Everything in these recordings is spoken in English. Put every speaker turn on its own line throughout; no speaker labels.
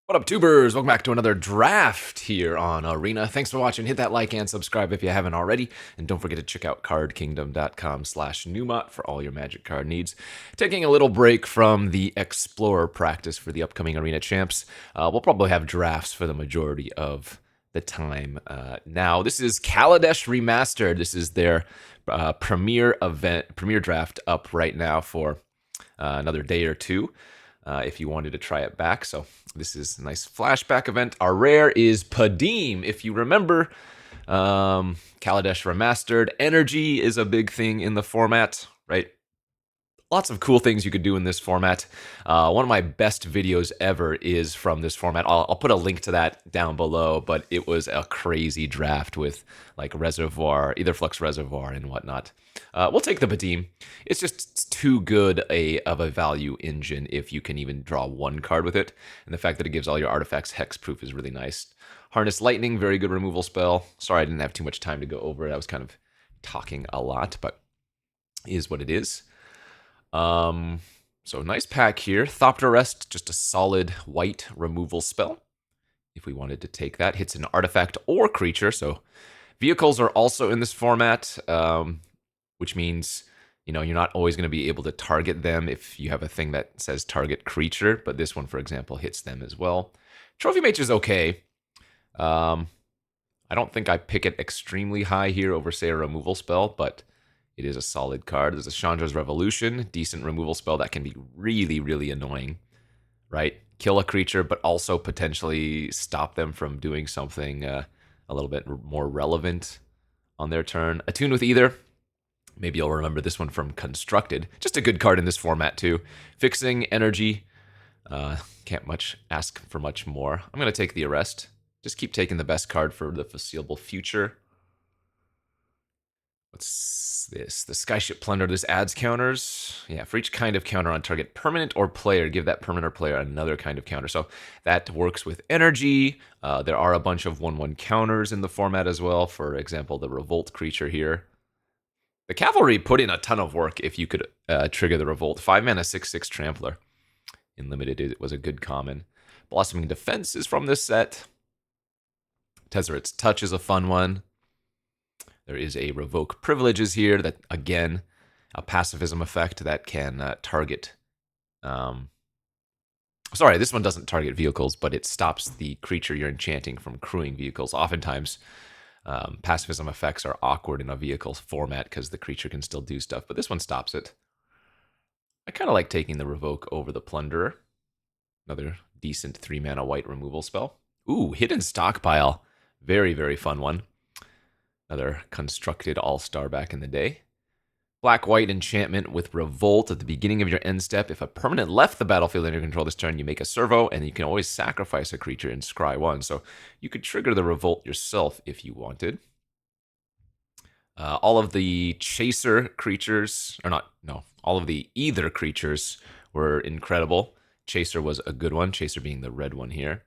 What up, tubers? Welcome back to another draft here on Arena. Thanks for watching. Hit that like and subscribe if you haven't already. And don't forget to check out cardkingdom.com/numot for all your Magic card needs. Taking a little break from the Explorer practice for the upcoming Arena Champs. We'll probably have drafts for the majority of the time. Now, this is Kaladesh Remastered. This is their premiere draft up right now for another day or two. If you wanted to try it back. So this is a nice flashback event. Our rare is Padim. If you remember, Kaladesh Remastered. Energy is a big thing in the format, right? Lots of cool things you could do in this format. One of my best videos ever is from this format. I'll put a link to that down below, but it was a crazy draft with like Reservoir, Aetherflux Reservoir and whatnot. We'll take the Padim. It's just too good of a value engine if you can even draw one card with it. And the fact that it gives all your artifacts hexproof is really nice. Harness Lightning, very good removal spell. Sorry I didn't have too much time to go over it. I was kind of talking a lot, but is what it is. So nice pack here. Thopter Rest, just a solid white removal spell. If we wanted to take that, hits an artifact or creature. So vehicles are also in this format, which means you're not always going to be able to target them if you have a thing that says target creature. But this one, for example, hits them as well. Trophy Mage is okay. I don't think I pick it extremely high here over, say, a removal spell, but it is a solid card. There's a Chandra's Revolution, decent removal spell that can be really, really annoying, right? Kill a creature, but also potentially stop them from doing something a little bit more relevant on their turn. Attune with Either. Maybe you'll remember this one from Constructed. Just a good card in this format, too. Fixing Energy. Can't ask for much more. I'm going to take the Arrest. Just keep taking the best card for the foreseeable future. What's this? The Skyship Plunder. This adds counters. Yeah, for each kind of counter on target permanent or player, give that permanent or player another kind of counter. So that works with energy. There are a bunch of 1/1 counters in the format as well. For example, the Revolt creature here. The Cavalry put in a ton of work if you could trigger the Revolt. 5 mana, 6/6 Trampler. In Limited, it was a good common. Blossoming Defense is from this set. Tezzeret's Touch is a fun one. There is a Revoke Privileges here that, again, a pacifism effect that can target... Sorry, this one doesn't target vehicles, but it stops the creature you're enchanting from crewing vehicles. Oftentimes, pacifism effects are awkward in a vehicle format because the creature can still do stuff, but this one stops it. I kind of like taking the Revoke over the Plunderer. Another decent 3-mana white removal spell. Ooh, Hidden Stockpile. Very, very fun one. Another Constructed all-star back in the day. Black-white enchantment with Revolt at the beginning of your end step. If a permanent left the battlefield under your control this turn, you make a servo, and you can always sacrifice a creature in Scry 1. So you could trigger the Revolt yourself if you wanted. All of the Chaser creatures, all of the Either creatures were incredible. Chaser was a good one, Chaser being the red one here.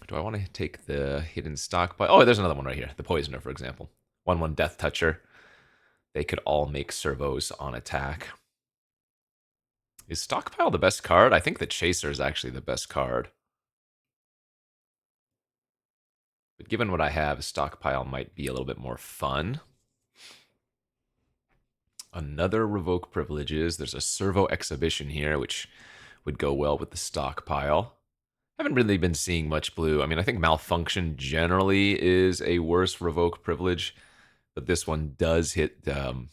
Do I want to take the Hidden Stockpile? Oh, there's another one right here. The Poisoner, for example. 1/1 Death Toucher. They could all make servos on attack. Is Stockpile the best card? I think the Chaser is actually the best card. But given what I have, Stockpile might be a little bit more fun. Another Revoke Privileges. There's a Servo Exhibition here, which would go well with the Stockpile. Haven't really been seeing much blue. I mean, I think Malfunction generally is a worse Revoke Privilege, but this one does hit the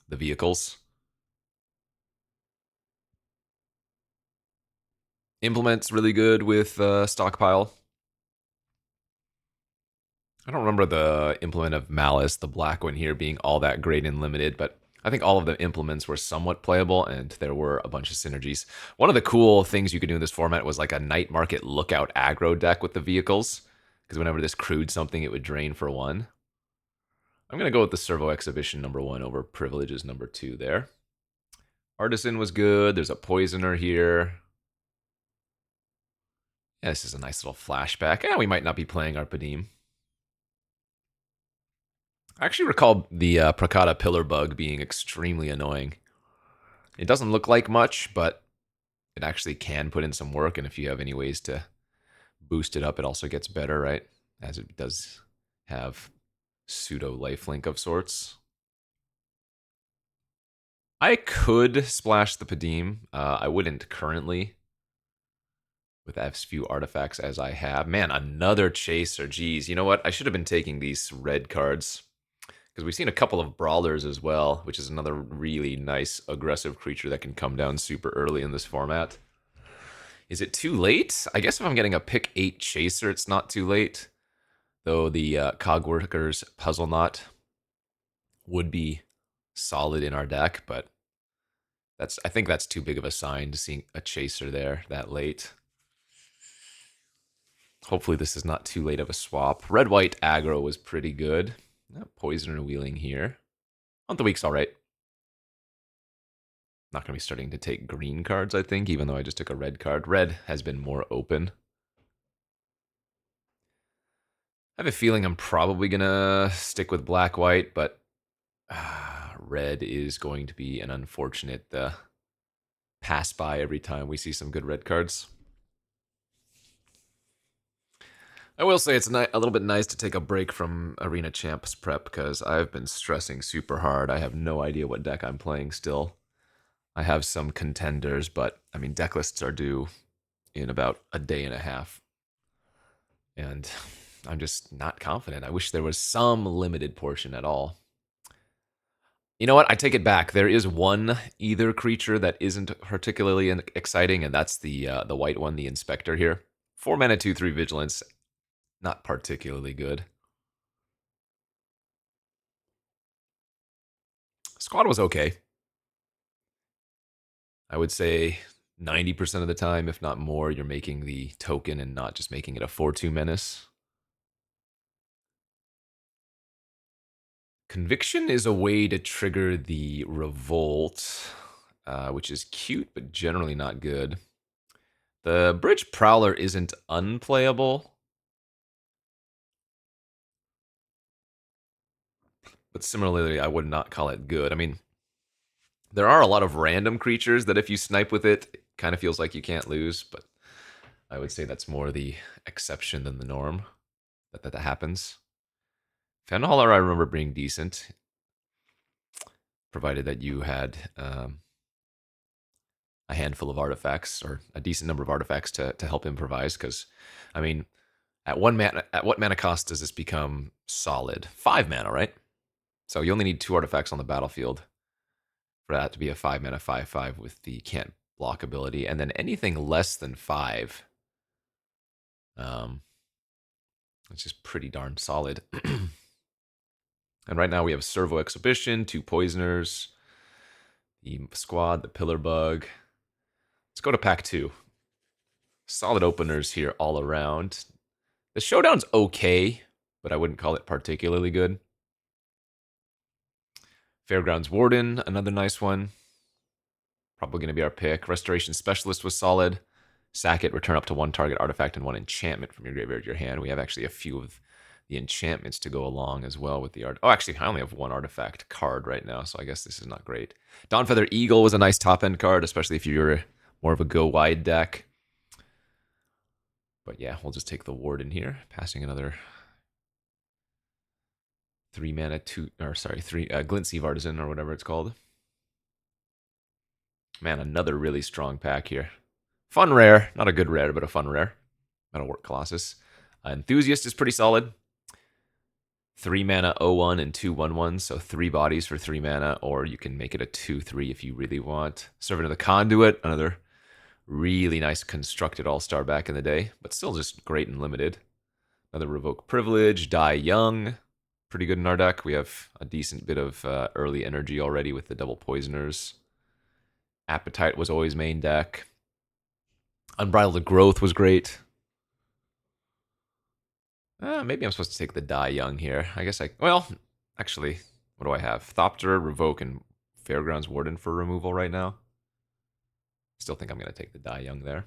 vehicles. Implement's really good with Stockpile. I don't remember the Implement of Malice, the black one here, being all that great in Limited, but I think all of the implements were somewhat playable, and there were a bunch of synergies. One of the cool things you could do in this format was like a Night Market Lookout aggro deck with the vehicles, because whenever this crewed something, it would drain for 1. I'm going to go with the Servo Exhibition number 1 over Privileges number 2 there. Artisan was good. There's a Poisoner here. Yeah, this is a nice little flashback. Yeah, we might not be playing our Padim. I actually recall the Prakata Pillar Bug being extremely annoying. It doesn't look like much, but it actually can put in some work, and if you have any ways to boost it up, it also gets better, right? As it does have pseudo lifelink of sorts. I could splash the Padim. I wouldn't currently with as few artifacts as I have. Man, another chaser. Geez, you know what? I should have been taking these red cards because we've seen a couple of brawlers as well, which is another really nice aggressive creature that can come down super early in this format. Is it too late? I guess if I'm getting a pick 8 chaser, it's not too late. Though the Cogworkers Puzzle Knot would be solid in our deck, but I think that's too big of a sign to see a chaser there that late. Hopefully this is not too late of a swap. Red-white aggro was pretty good. Poisoner wheeling here. On the week's all right. Not going to be starting to take green cards, I think, even though I just took a red card. Red has been more open. I have a feeling I'm probably going to stick with black-white, but red is going to be an unfortunate pass by every time we see some good red cards. I will say it's a little bit nice to take a break from Arena Champs prep because I've been stressing super hard. I have no idea what deck I'm playing still. I have some contenders, but I mean, deck lists are due in about a day and a half. And I'm just not confident. I wish there was some limited portion at all. You know what? I take it back. There is one either creature that isn't particularly exciting, and that's the white one, the Inspector here. 4 mana, 2/3 Vigilance. Not particularly good. Squad was okay. I would say 90% of the time, if not more, you're making the token and not just making it a 4/2 menace. Conviction is a way to trigger the revolt, which is cute, but generally not good. The Bridge Prowler isn't unplayable, but similarly, I would not call it good. I mean, there are a lot of random creatures that if you snipe with it, it kind of feels like you can't lose, but I would say that's more the exception than the norm that happens. Fenhauler, I remember being decent, provided that you had a handful of artifacts or a decent number of artifacts to help improvise. Because, I mean, at what mana cost does this become solid? 5 mana, right? So you only need 2 artifacts on the battlefield for that to be a 5 mana 5/5 with the can't block ability, and then anything less than 5, it's just pretty darn solid. And right now we have Servo Exhibition, 2 Poisoners, the Squad, the Pillar Bug. Let's go to pack 2. Solid openers here all around. The Showdown's okay, but I wouldn't call it particularly good. Fairgrounds Warden, another nice one. Probably going to be our pick. Restoration Specialist was solid. Sack it, return up to 1 target artifact and 1 enchantment from your graveyard to your hand. We have actually a few of the enchantments to go along as well with the art. Oh, actually, I only have 1 artifact card right now, so I guess this is not great. Dawnfeather Eagle was a nice top-end card, especially if you're more of a go-wide deck. But yeah, we'll just take the Warden here, passing another 3 mana, 3 Glintseeve Artisan or whatever it's called. Man, another really strong pack here. Fun rare, not a good rare, but a fun rare. Metal Work Colossus. Enthusiast is pretty solid. 3 mana 0/1 and 2 1/1s, so 3 bodies for 3 mana, or you can make it a 2/3 if you really want. Servant of the Conduit, another really nice constructed all-star back in the day, but still just great and limited. Another Revoke Privilege, Die Young, pretty good in our deck. We have a decent bit of early energy already with the double Poisoners. Appetite was always main deck. Unbridled Growth was great. Maybe I'm supposed to take the Die Young here. I guess well, actually, what do I have? Thopter, Revoke, and Fairgrounds Warden for removal right now. Still think I'm going to take the Die Young there.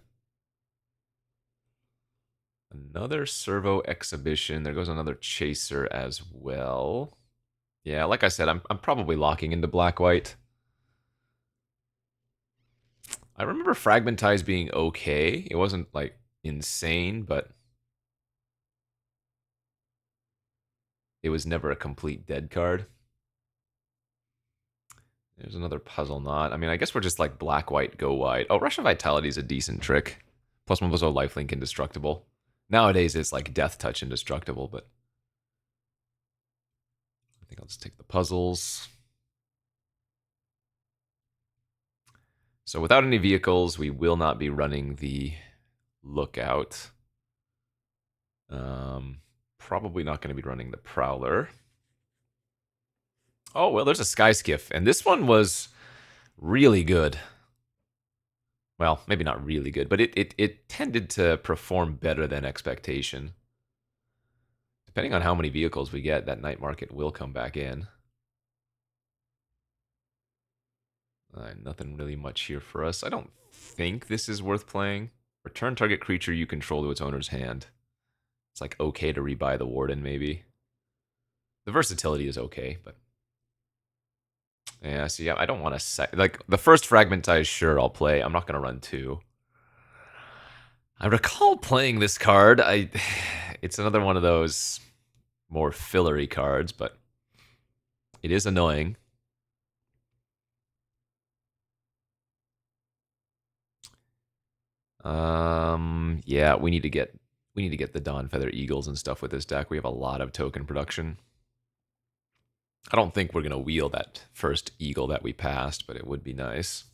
Another Servo Exhibition. There goes another Chaser as well. Yeah, like I said, I'm probably locking into black-white. I remember Fragmentize being okay. It wasn't like insane, but it was never a complete dead card. There's another puzzle knot. I mean, I guess we're just like black, white, go wide. Oh, Rush of Vitality is a decent trick. Plus one was a lifelink indestructible. Nowadays it's like Death Touch indestructible, but I think I'll just take the puzzles. So without any vehicles, we will not be running the Lookout. Probably not going to be running the Prowler. Oh, well, there's a Sky Skiff, and this one was really good. Well, maybe not really good, but it tended to perform better than expectation. Depending on how many vehicles we get, that night market will come back in. Nothing really much here for us. I don't think this is worth playing. Return target creature you control to its owner's hand. It's like okay to rebuy the Warden, maybe. The versatility is okay, but yeah. See, I don't want to like the first Fragmentize. Sure, I'll play. I'm not gonna run two. I recall playing this card. It's another one of those more fillery cards, but it is annoying. Yeah, we need to get the Dawn Feather Eagles and stuff with this deck. We have a lot of token production. I don't think we're gonna wheel that first Eagle that we passed, but it would be nice.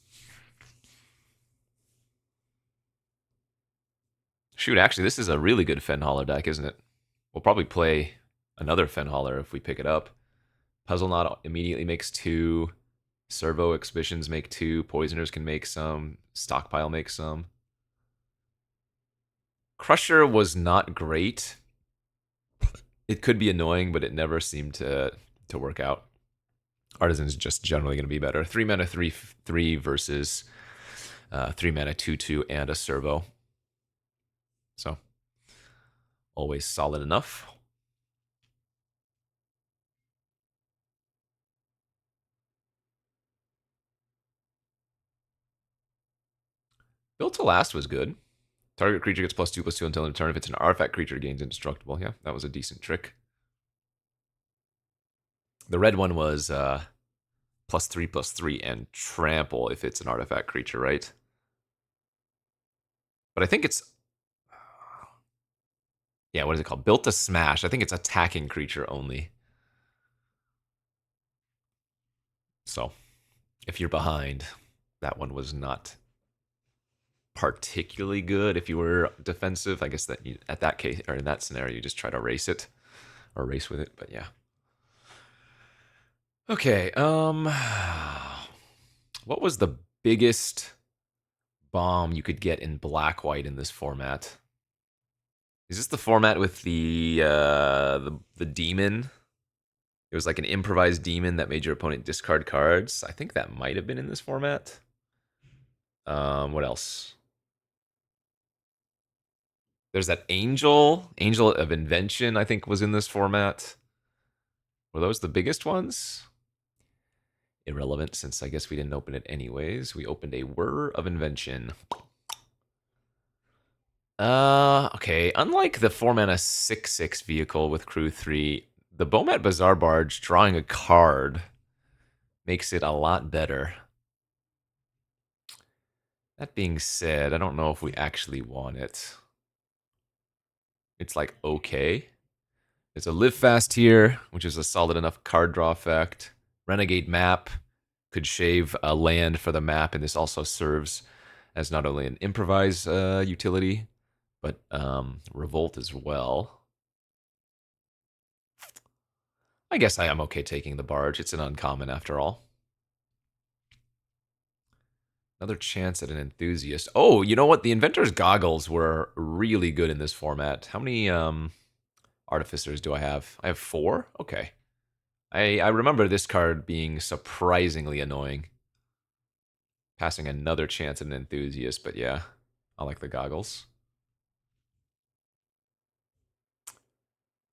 Shoot, actually, this is a really good Fenhauler deck, isn't it? We'll probably play another Fenhauler if we pick it up. Puzzle Knot immediately makes 2. Servo Exhibitions make 2. Poisoners can make some. Stockpile makes some. Crusher was not great. It could be annoying, but it never seemed to work out. Artisan's just generally going to be better. 3 mana 3/3 versus 3 mana 2/2 and a servo. So always solid enough. Built to Last was good. Target creature gets +2/+2 until end of turn. If it's an artifact creature, gains indestructible. Yeah, that was a decent trick. The red one was +3/+3 and trample if it's an artifact creature, right? But I think it's yeah, what is it called? Built to Smash. I think it's attacking creature only. So if you're behind, that one was not particularly good. If you were defensive, I guess that you, at that case or in that scenario, you just try to race it or race with it. But yeah. Okay. What was the biggest bomb you could get in black white in this format? Is this the format with the demon? It was like an improvised demon that made your opponent discard cards. I think that might have been in this format. What else? There's that Angel of Invention, I think was in this format. Were those the biggest ones? Irrelevant, since I guess we didn't open it anyways. We opened a Whir of Invention. Okay. Unlike the 4-mana 6/6 vehicle with Crew 3, the Bomat Bazaar Barge drawing a card makes it a lot better. That being said, I don't know if we actually want it. It's like okay. It's a Live Fast here, which is a solid enough card draw effect. Renegade Map could shave a land for the map, and this also serves as not only an improvise utility, but Revolt as well. I guess I am okay taking the Barge. It's an uncommon after all. Another chance at an Enthusiast. Oh, you know what? The Inventor's Goggles were really good in this format. How many Artificers do I have? I have 4? Okay. I remember this card being surprisingly annoying. Passing another chance at an Enthusiast, but yeah, I like the Goggles.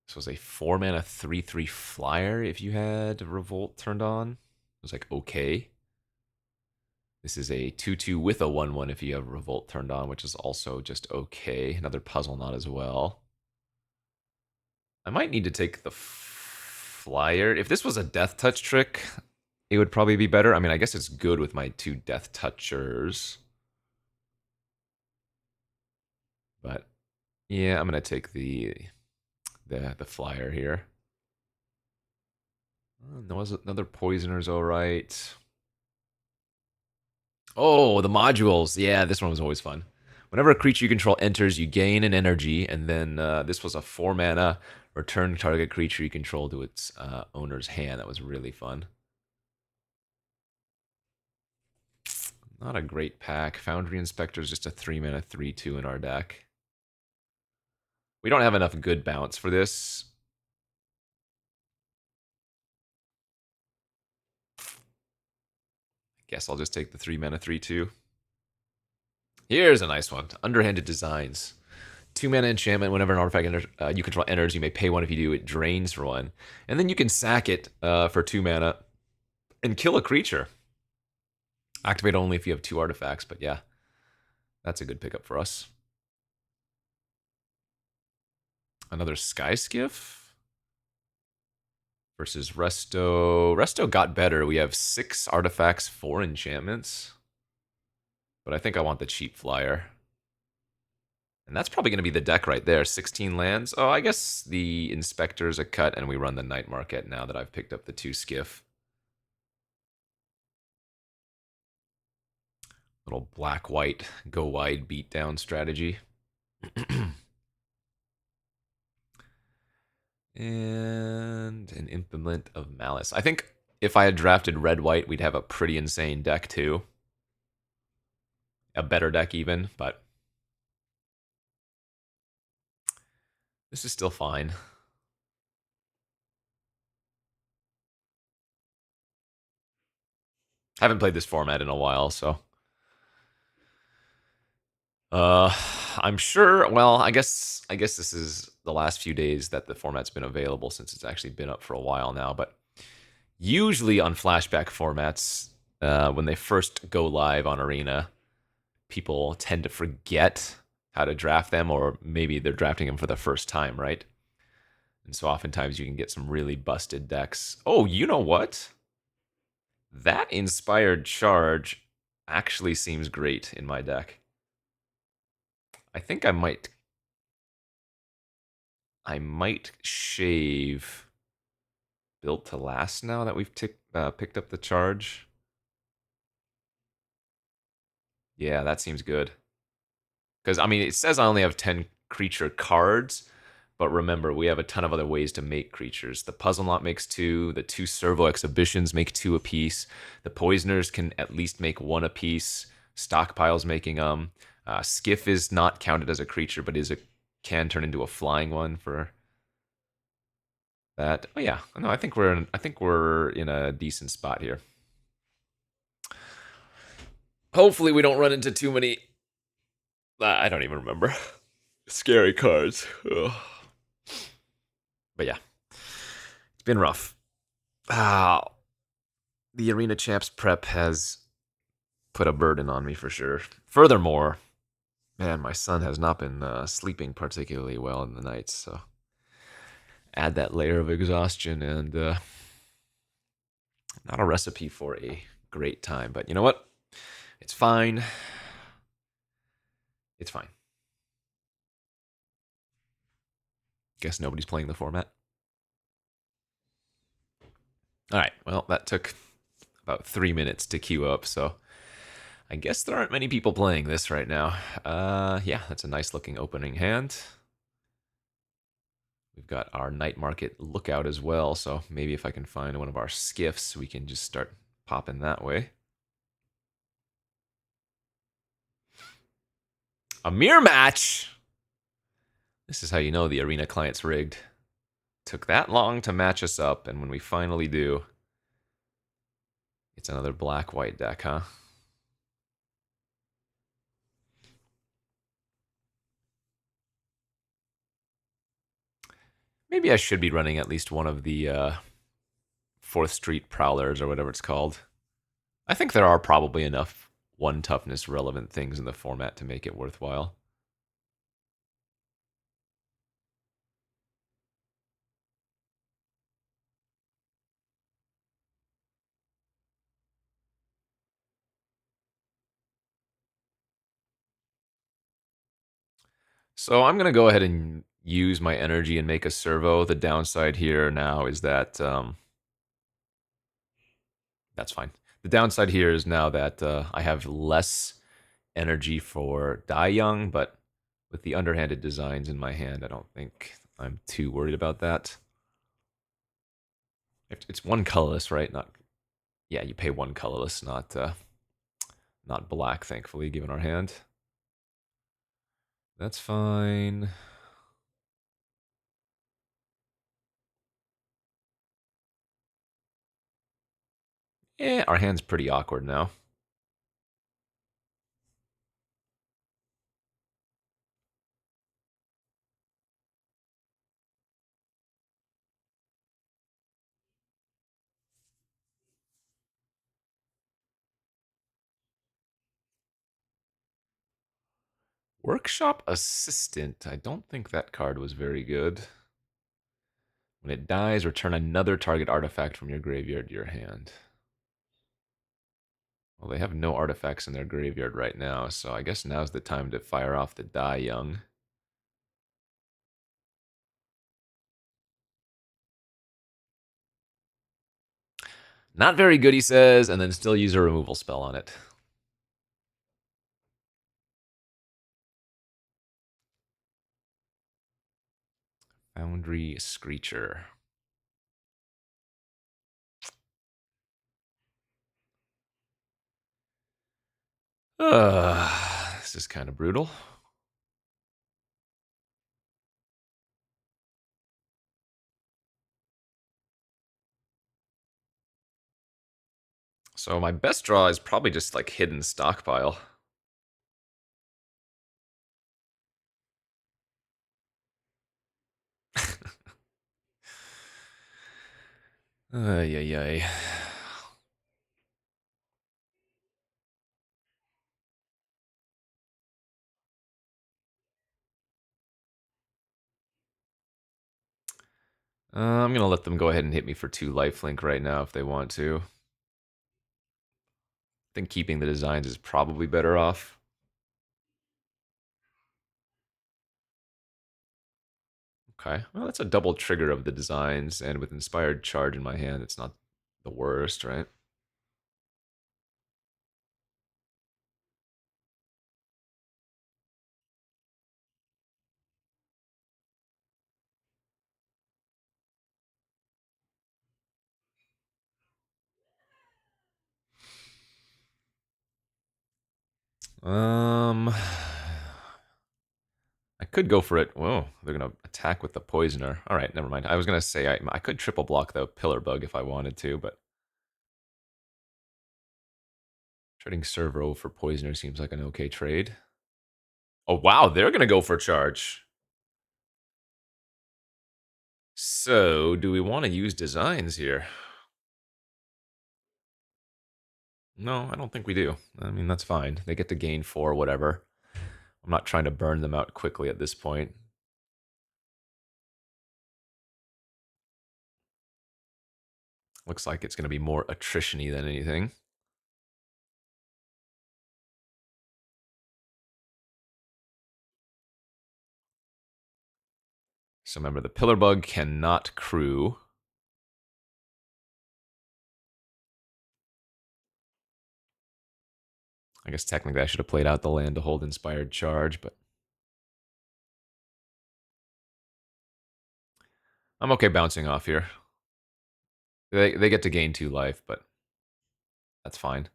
This was a 4-mana 3/3 flyer if you had Revolt turned on. It was like okay. This is a 2/2 with a 1/1 if you have Revolt turned on, which is also just okay. Another puzzle knot as well. I might need to take the flyer. If this was a death touch trick, it would probably be better. I mean, I guess it's good with my 2 death touchers. But yeah, I'm gonna take the flyer here. Another poisoner's all right. Oh, the modules. Yeah, this one was always fun. Whenever a creature you control enters, you gain an energy, and then this was a 4 mana. Return target creature you control to its owner's hand. That was really fun. Not a great pack. Foundry Inspector is just a 3 mana 3/2 in our deck. We don't have enough good bounce for this. Guess I'll just take the 3 mana 3/2. Here's a nice one. Underhanded Designs. 2 mana enchantment. Whenever an artifact you control enters, you may pay 1. If you do, it drains for 1. And then you can sack it for 2 mana and kill a creature. Activate only if you have 2 artifacts, but yeah, that's a good pickup for us. Another Sky Skiff versus Resto. Resto got better. We have 6 artifacts, 4 enchantments. But I think I want the cheap flyer. And that's probably going to be the deck right there. 16 lands. Oh, I guess the Inspector's a cut, and we run the Night Market now that I've picked up the 2 Skiff. Little black-white, go-wide beatdown strategy. And an Implement of Malice. I think if I had drafted red-white, we'd have a pretty insane deck, too. A better deck, even, but this is still fine. Haven't played this format in a while, so... I'm sure. Well, I guess this is the last few days that the format's been available, since it's actually been up for a while now. But usually on flashback formats, when they first go live on Arena, people tend to forget how to draft them, or maybe they're drafting them for the first time, right? And so oftentimes you can get some really busted decks. Oh, you know what? That Inspired Charge actually seems great in my deck. I think I might shave Built to Last now that we've picked up the charge. Yeah, that seems good. Because, I mean, it says I only have 10 creature cards, but remember, we have a ton of other ways to make creatures. The Puzzle Knot makes 2, the 2 Servo Exhibitions make 2 apiece, the Poisoners can at least make 1 apiece, Stockpile's making them. Skiff is not counted as a creature, but can turn into a flying one for that. Oh yeah, no, I think we're in a decent spot here. Hopefully we don't run into too many. I don't even remember. Scary cards. Ugh. But yeah, it's been rough. The Arena Champs prep has put a burden on me for sure. Furthermore, man, my son has not been sleeping particularly well in the nights, so add that layer of exhaustion, and not a recipe for a great time. But you know what? It's fine. It's fine. Guess nobody's playing the format. All right, well, that took about 3 minutes to queue up, so I guess there aren't many people playing this right now. Yeah, that's a nice looking opening hand. We've got our Night Market Lookout as well, so maybe if I can find one of our skiffs, we can just start popping that way. A mirror match! This is how you know the Arena client's rigged. Took that long to match us up, and when we finally do, it's another black-white deck, huh? Maybe I should be running at least one of the 4th Street Prowlers or whatever it's called. I think there are probably enough one toughness relevant things in the format to make it worthwhile. So I'm going to go ahead and use my energy and make a servo. The downside here now is that that's fine. The downside here is now that I have less energy for Die Young, but with the underhanded designs in my hand, I don't think I'm too worried about that. It's one colorless, right? Not yeah, you pay one colorless, not black, thankfully, given our hand. That's fine. Our hand's pretty awkward now. Workshop Assistant. I don't think that card was very good. When it dies, return another target artifact from your graveyard to your hand. Well, they have no artifacts in their graveyard right now, so I guess now's the time to fire off the Die Young. Not very good, he says, and then still use a removal spell on it. Foundry Screecher. This is kind of brutal. So my best draw is probably just like hidden stockpile. Ay, ay, ay. I'm going to let them go ahead and hit me for 2 lifelink right now if they want to. I think keeping the designs is probably better off. Okay, well, that's a double trigger of the designs, and with Inspired Charge in my hand, it's not the worst, right? Um, I could go for it. Whoa, they're gonna attack with the poisoner. All right, never mind. I was gonna say I could triple block the pillar bug if I wanted to, but trading servo for poisoner seems like an okay trade. Oh wow, they're gonna go for charge. So, do we want to use designs here? No, I don't think we do. I mean, that's fine. They get to gain 4, whatever. I'm not trying to burn them out quickly at this point. Looks like it's going to be more attrition-y than anything. So remember, the pillar bug cannot crew. I guess technically I should have played out the land to hold Inspired Charge, but I'm okay bouncing off here. They get to gain 2 life, but that's fine.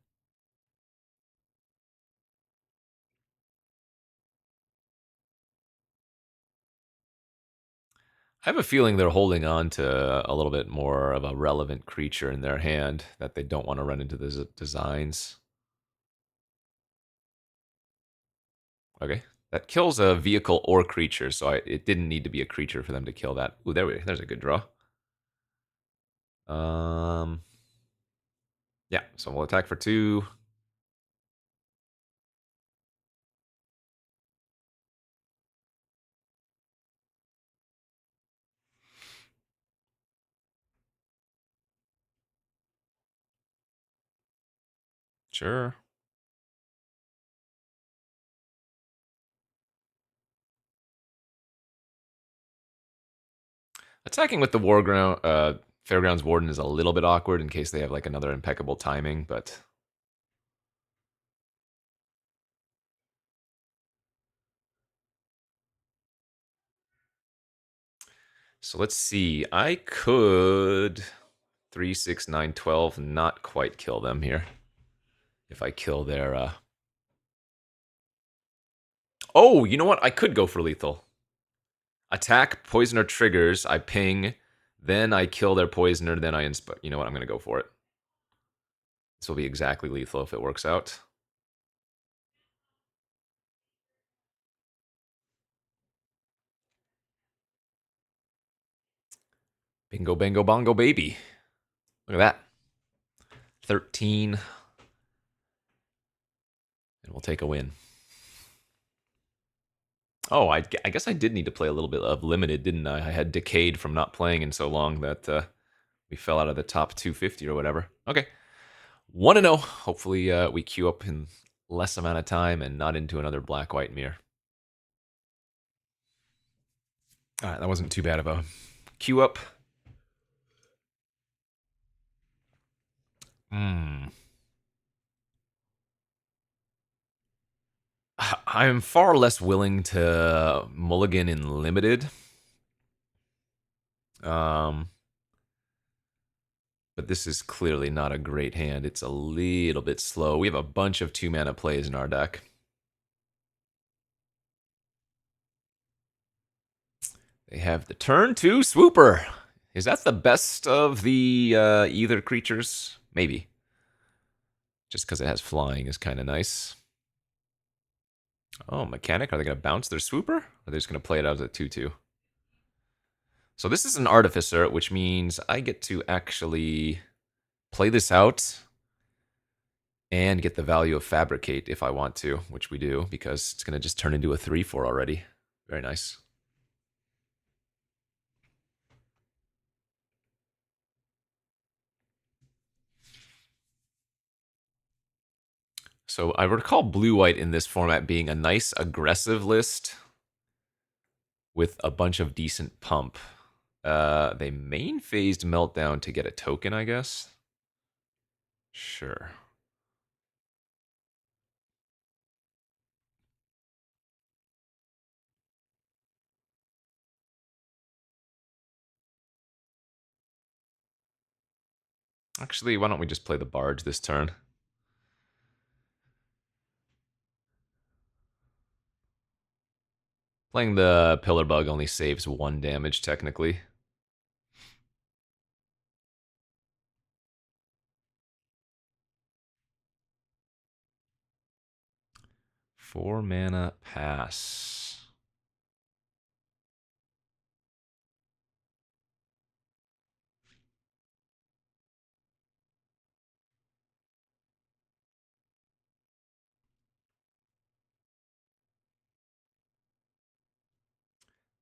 I have a feeling they're holding on to a little bit more of a relevant creature in their hand that they don't want to run into the designs. Okay. That kills a vehicle or creature, so it didn't need to be a creature for them to kill that. Ooh, there's a good draw. Yeah, so we'll attack for 2. Sure. Attacking with the Fairgrounds Warden is a little bit awkward in case they have like another impeccable timing, but so let's see. I could 3, 6, 9, 12 not quite kill them here. If I kill their Oh, you know what? I could go for lethal. Attack, poisoner triggers, I ping, then I kill their poisoner, then I inspire. You know what? I'm going to go for it. This will be exactly lethal if it works out. Bingo, bango, bongo, baby. Look at that. 13. And we'll take a win. Oh, I guess I did need to play a little bit of limited, didn't I? I had decayed from not playing in so long that we fell out of the top 250 or whatever. Okay. 1-0. Hopefully we queue up in less amount of time and not into another black-white mirror. All right, that wasn't too bad of a queue up. I'm far less willing to mulligan in limited. But this is clearly not a great hand. It's a little bit slow. We have a bunch of 2-mana plays in our deck. They have the turn 2 Swooper. Is that the best of the either creatures? Maybe. Just because it has flying is kind of nice. Oh, mechanic. Are they going to bounce their Swooper? Or are they just going to play it out as a 2-2? So this is an Artificer, which means I get to actually play this out and get the value of Fabricate if I want to, which we do, because it's going to just turn into a 3-4 already. Very nice. So I recall blue-white in this format being a nice aggressive list with a bunch of decent pump. They main phased Meltdown to get a token, I guess. Sure. Actually, why don't we just play the Barge this turn? Playing the Pillar Bug only saves 1 damage, technically. 4-mana pass.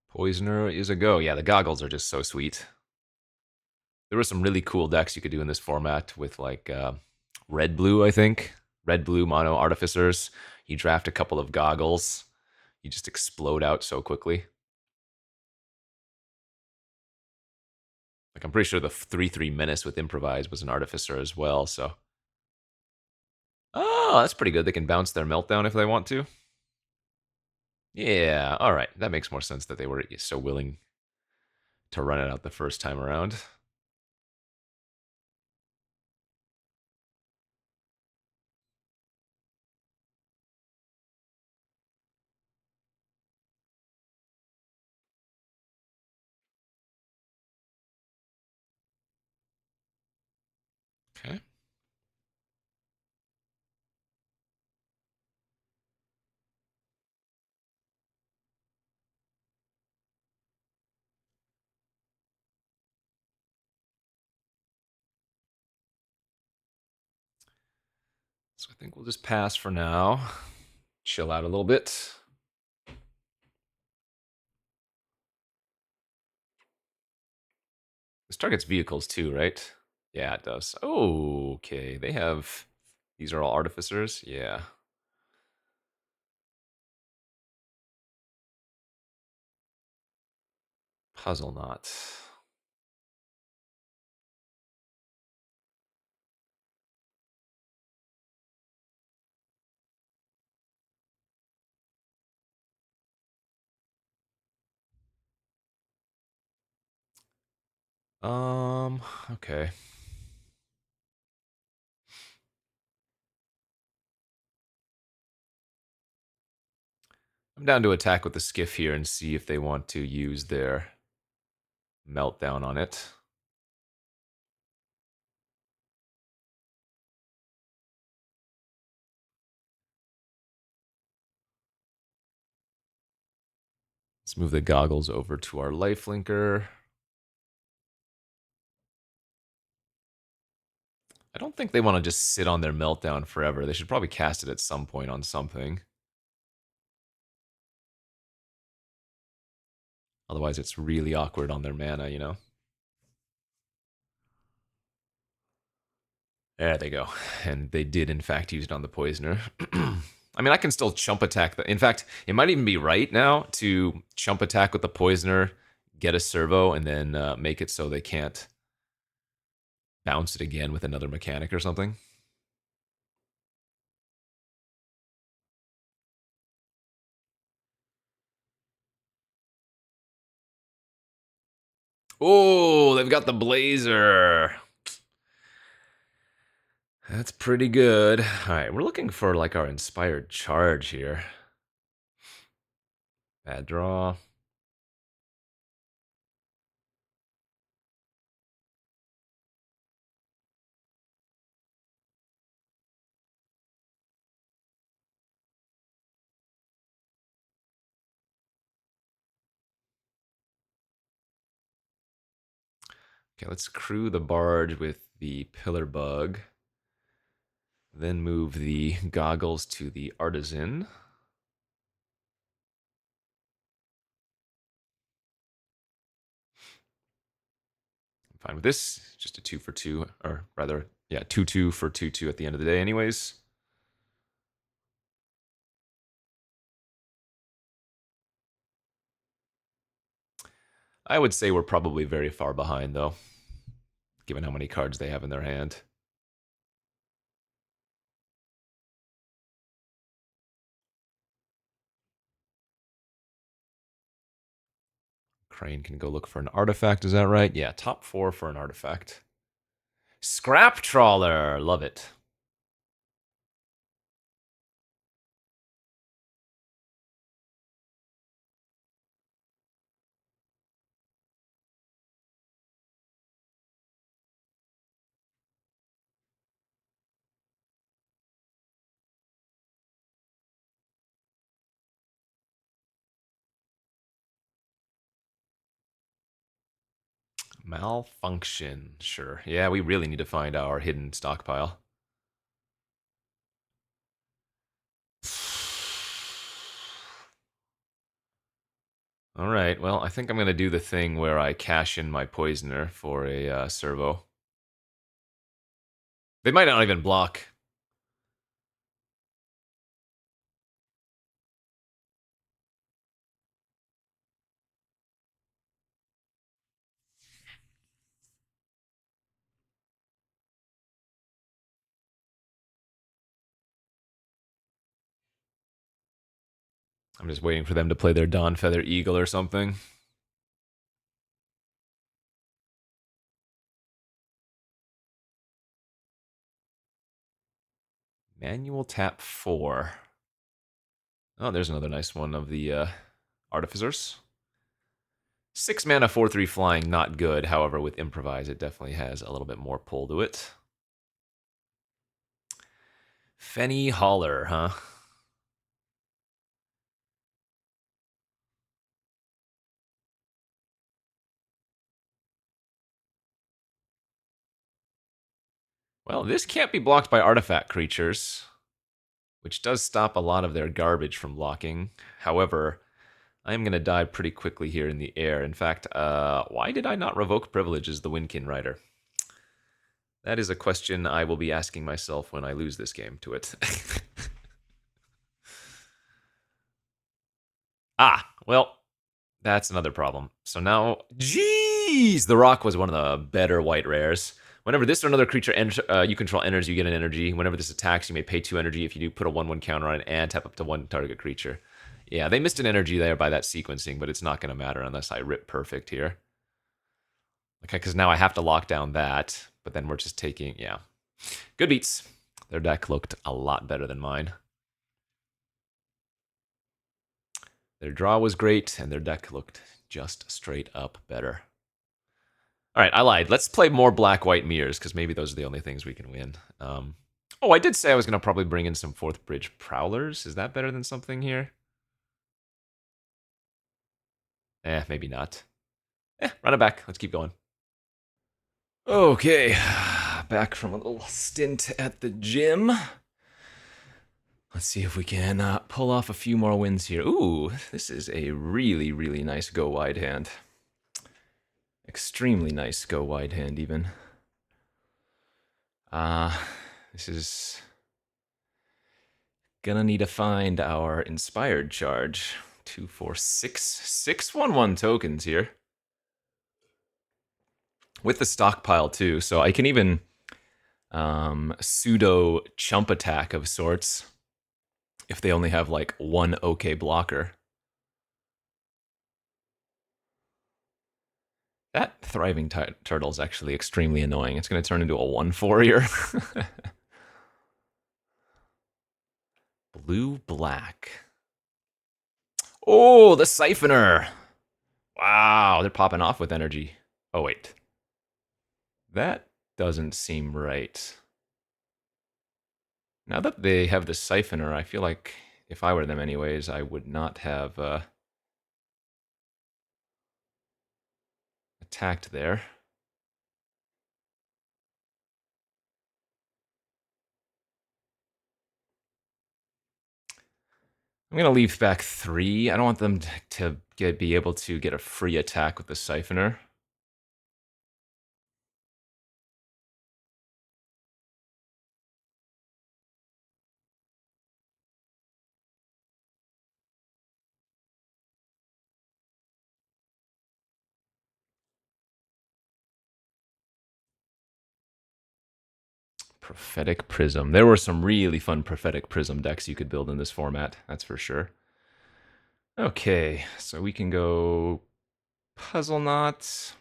Poisoner is a go. Yeah, the goggles are just so sweet. There were some really cool decks you could do in this format with like red blue, I think. Red blue mono artificers. You draft a couple of goggles. You just explode out so quickly. Like I'm pretty sure the 3/3 menace with improvise was an artificer as well, so. Oh, that's pretty good. They can bounce their meltdown if they want to. Yeah, all right. That makes more sense that they were so willing to run it out the first time around. Okay. So I think we'll just pass for now. Chill out a little bit. This targets vehicles too, right? Yeah, it does. Okay, they have These are all artificers? Yeah. Puzzle knot. Okay. I'm down to attack with the skiff here and see if they want to use their meltdown on it. Let's move the goggles over to our lifelinker. I don't think they want to just sit on their meltdown forever. They should probably cast it at some point on something. Otherwise, it's really awkward on their mana, you know? There they go. And they did, in fact, use it on the Poisoner. I mean, I can still chump attack. In fact, it might even be right now to chump attack with the Poisoner, get a servo, and then make it so they can't bounce it again with another mechanic or something. Oh, they've got the Blazer. That's pretty good. All right, we're looking for like our inspired charge here. Bad draw. Okay, let's crew the barge with the pillar bug. Then move the goggles to the artisan. I'm fine with this. Just a 2 for 2, or rather, yeah, 2-2 for 2-2 at the end of the day, anyways. I would say we're probably very far behind, though, given how many cards they have in their hand. Crane can go look for an artifact, is that right? Yeah, top 4 for an artifact. Scrap Trawler, love it. Malfunction, sure. Yeah, we really need to find our hidden stockpile. All right, well, I think I'm going to do the thing where I cash in my Poisoner for a servo. They might not even block. I'm just waiting for them to play their Dawn Feather Eagle or something. Manual tap 4. Oh, there's another nice one of the Artificers. 6 mana, 4/3 flying, not good. However, with Improvise, it definitely has a little bit more pull to it. Fenny Holler, huh? Well, this can't be blocked by artifact creatures, which does stop a lot of their garbage from blocking. However, I am going to die pretty quickly here in the air. In fact, why did I not revoke privilege as the Windkin Rider? That is a question I will be asking myself when I lose this game to it. Well, that's another problem. So now, jeez, the rock was one of the better white rares. Whenever this or another creature you control enters, you get an energy. Whenever this attacks, you may pay 2 energy. If you do, put a 1/1 counter on it and tap up to 1 target creature. Yeah, they missed an energy there by that sequencing, but it's not going to matter unless I rip perfect here. Okay, because now I have to lock down that, but then we're just taking, yeah. Good beats. Their deck looked a lot better than mine. Their draw was great, and their deck looked just straight up better. All right, I lied. Let's play more black-white mirrors, because maybe those are the only things we can win. Oh, I did say I was going to probably bring in some 4th Bridge Prowlers. Is that better than something here? Maybe not. Run it back. Let's keep going. Okay, back from a little stint at the gym. Let's see if we can pull off a few more wins here. Ooh, this is a really, really nice go wide hand. Extremely nice go wide hand, even. This is gonna need to find our inspired charge. 2, 4, 6, 6 1/1 tokens here. With the stockpile too, so I can even pseudo chump attack of sorts if they only have like 1 okay blocker. That thriving turtle is actually extremely annoying. It's going to turn into a 1/4 here. Blue-black. Oh, the Siphoner. Wow, they're popping off with energy. Oh, wait. That doesn't seem right. Now that they have the Siphoner, I feel like if I were them anyways, I would not have attacked there. I'm going to leave back 3. I don't want them to be able to get a free attack with the Siphoner. Prophetic Prism. There were some really fun Prophetic Prism decks you could build in this format, that's for sure. Okay, so we can go Puzzle Knot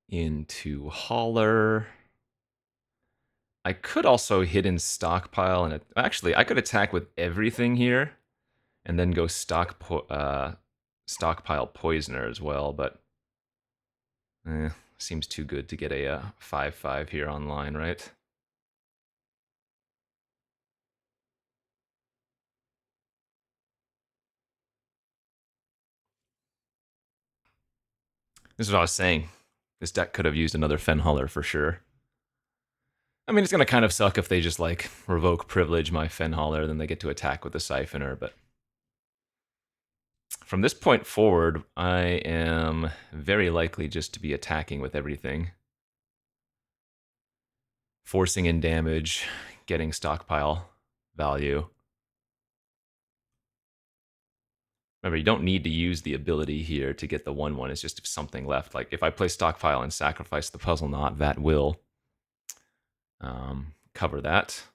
into Holler. I could also hidden stockpile, and actually I could attack with everything here, and then go stockpile Poisoner as well. But seems too good to get a 5/5 here online, right? This is what I was saying. This deck could have used another Fenholler for sure. I mean, it's going to kind of suck if they just, like, revoke privilege my Fenholler, then they get to attack with the Siphoner, but from this point forward, I am very likely just to be attacking with everything. Forcing in damage, getting stockpile value. Remember, you don't need to use the ability here to get the 1/1. It's just something left. Like, if I play stockpile and sacrifice the Puzzle Knot, that will cover that.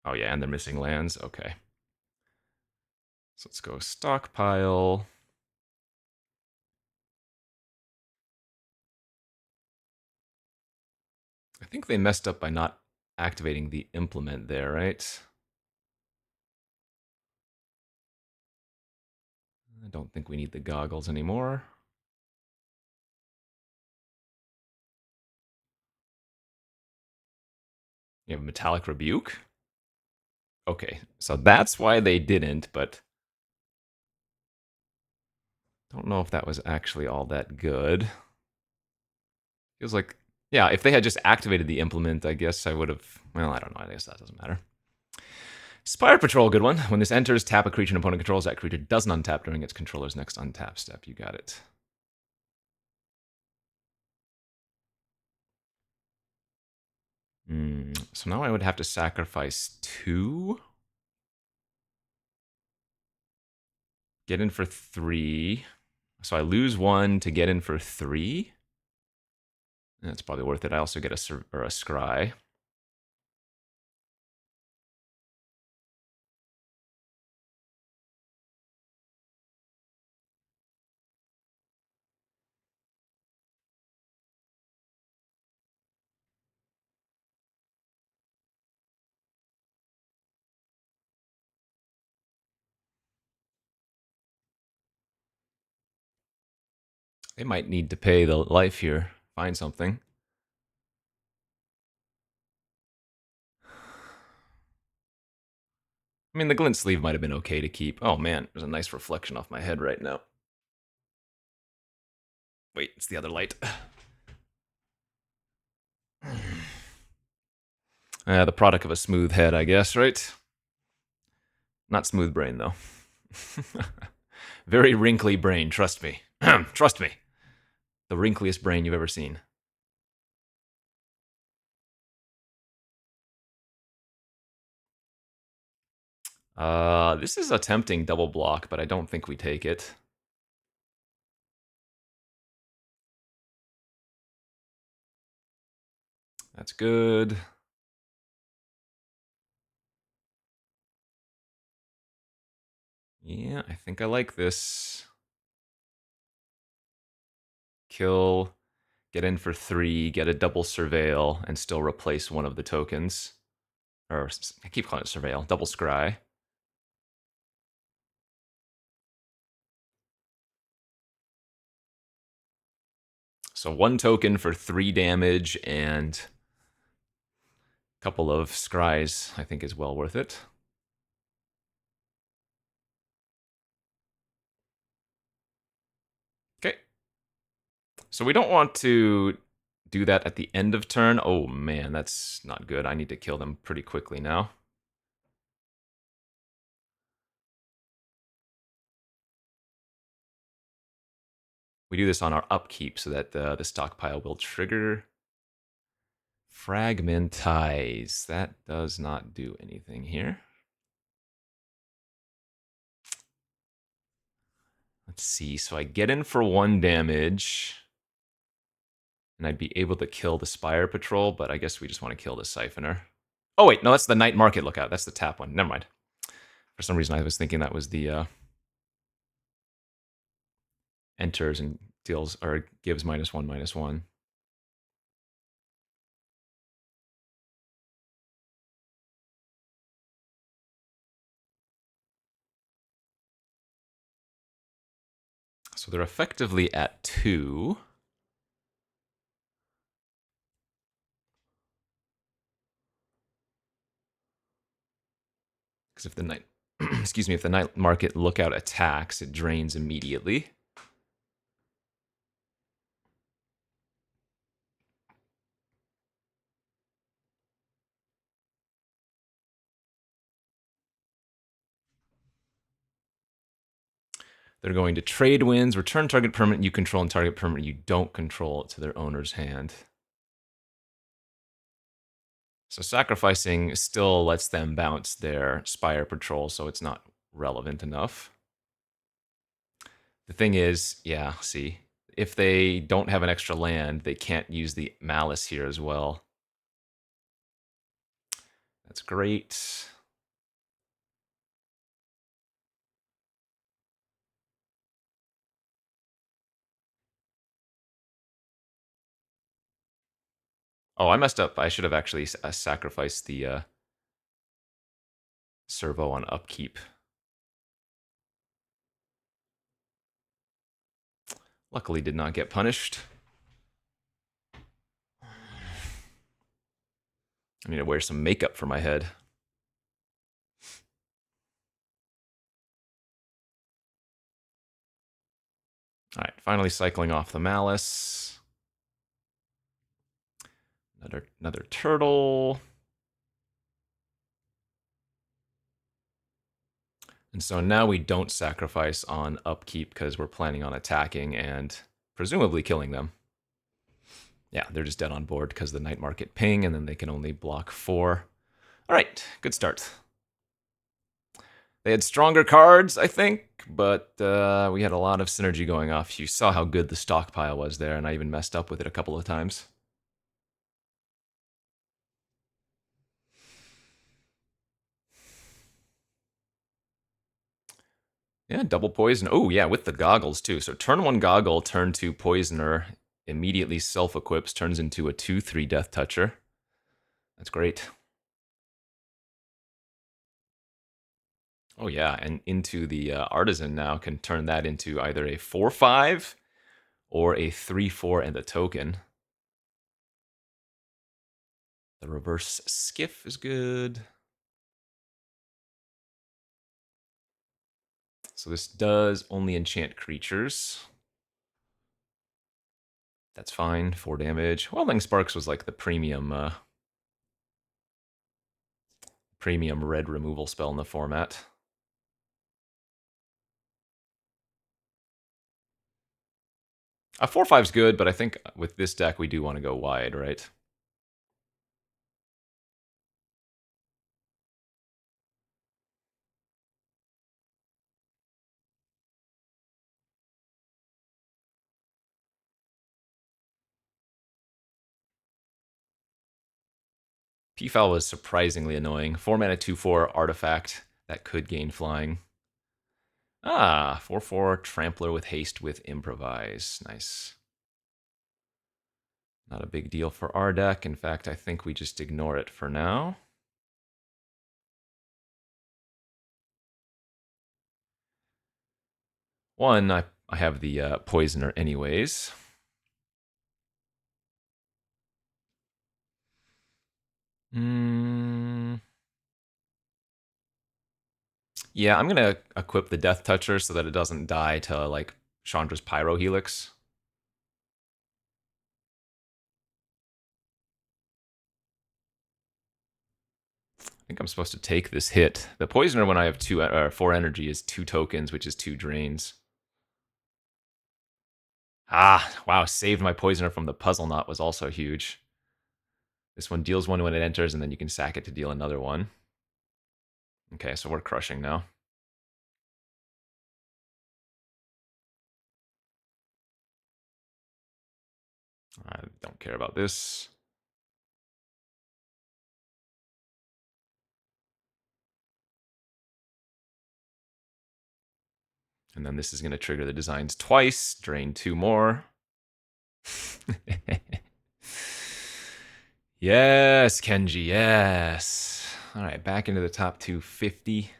Oh, yeah, and they're missing lands. Okay. So let's go stockpile. I think they messed up by not activating the implement there, right? I don't think we need the goggles anymore. You have Metallic Rebuke? Okay, so that's why they didn't, but don't know if that was actually all that good. Feels like, yeah, if they had just activated the implement, I guess I would have, well, I don't know, I guess that doesn't matter. Spire Patrol, good one. When this enters, tap a creature an opponent controls. That creature doesn't untap during its controller's next untap step. You got it. So now I would have to sacrifice 2. Get in for 3. So I lose 1 to get in for 3. That's probably worth it. I also get a scry. They might need to pay the life here. Find something. I mean, the glint sleeve might have been okay to keep. Oh man, there's a nice reflection off my head right now. Wait, it's the other light. The product of a smooth head, I guess, right? Not smooth brain, though. Very wrinkly brain, trust me. Trust me. The wrinkliest brain you've ever seen. This is a tempting double block, but I don't think we take it. That's good. Yeah, I think I like this. Kill, get in for 3, get a double surveil, and still replace one of the tokens. Or, I keep calling it surveil, double scry. So 1 token for 3 damage and a couple of scries, I think is well worth it. Okay. So we don't want to do that at the end of turn. Oh man, that's not good. I need to kill them pretty quickly now. We do this on our upkeep so that the stockpile will trigger. Fragmentize. That does not do anything here. Let's see. So I get in for 1 damage. And I'd be able to kill the Spire Patrol, but I guess we just want to kill the Siphoner. Oh, wait. No, that's the Night Market Lookout. That's the tap one. Never mind. For some reason, I was thinking that was the enters and deals, or gives -1/-1. So they're effectively at 2. Because if the night, excuse me, if the Night Market Lookout attacks, it drains immediately. They're going to trade wins, return target permanent you control and target permanent you don't control to their owner's hand. So sacrificing still lets them bounce their Spire Patrol, so it's not relevant enough. The thing is, yeah, see, if they don't have an extra land, they can't use the Malice here as well. That's great. Oh, I messed up. I should have actually sacrificed the servo on upkeep. Luckily did not get punished. I need to wear some makeup for my head. All right, finally cycling off the Malice. Another turtle. And so now we don't sacrifice on upkeep because we're planning on attacking and presumably killing them. Yeah, they're just dead on board because of the night market ping, and then they can only block 4. All right, good start. They had stronger cards, I think, but we had a lot of synergy going off. You saw how good the stockpile was there, and I even messed up with it a couple of times. Yeah, double poison. Oh, yeah, with the goggles, too. So turn 1 goggle, turn 2 poisoner, immediately self-equips, turns into a 2/3 death toucher. That's great. Oh, yeah, and into the artisan now can turn that into either a 4/5 or a 3/4 and a token. The reverse skiff is good. So this does only enchant creatures. That's fine. 4 damage. Welding Sparks was like the premium red removal spell in the format. A 4/5 is good, but I think with this deck we do want to go wide, right? P-Foul was surprisingly annoying. 4 mana 2/4 artifact that could gain flying. Ah, 4/4 Trampler with haste with improvise. Nice. Not a big deal for our deck. In fact, I think we just ignore it for now. One, I have the Poisoner anyways. Yeah, I'm going to equip the Death Toucher so that it doesn't die to, like, Chandra's Pyro Helix. I think I'm supposed to take this hit. The Poisoner, when I have 4 energy, is 2 tokens, which is 2 drains. Ah, wow, saved my Poisoner from the Puzzle Knot was also huge. This one deals 1 when it enters, and then you can sack it to deal another 1. Okay, so we're crushing now. I don't care about this. And then this is going to trigger the designs twice, drain 2 more. Yes, Kenji, yes. All right, back into the top 250.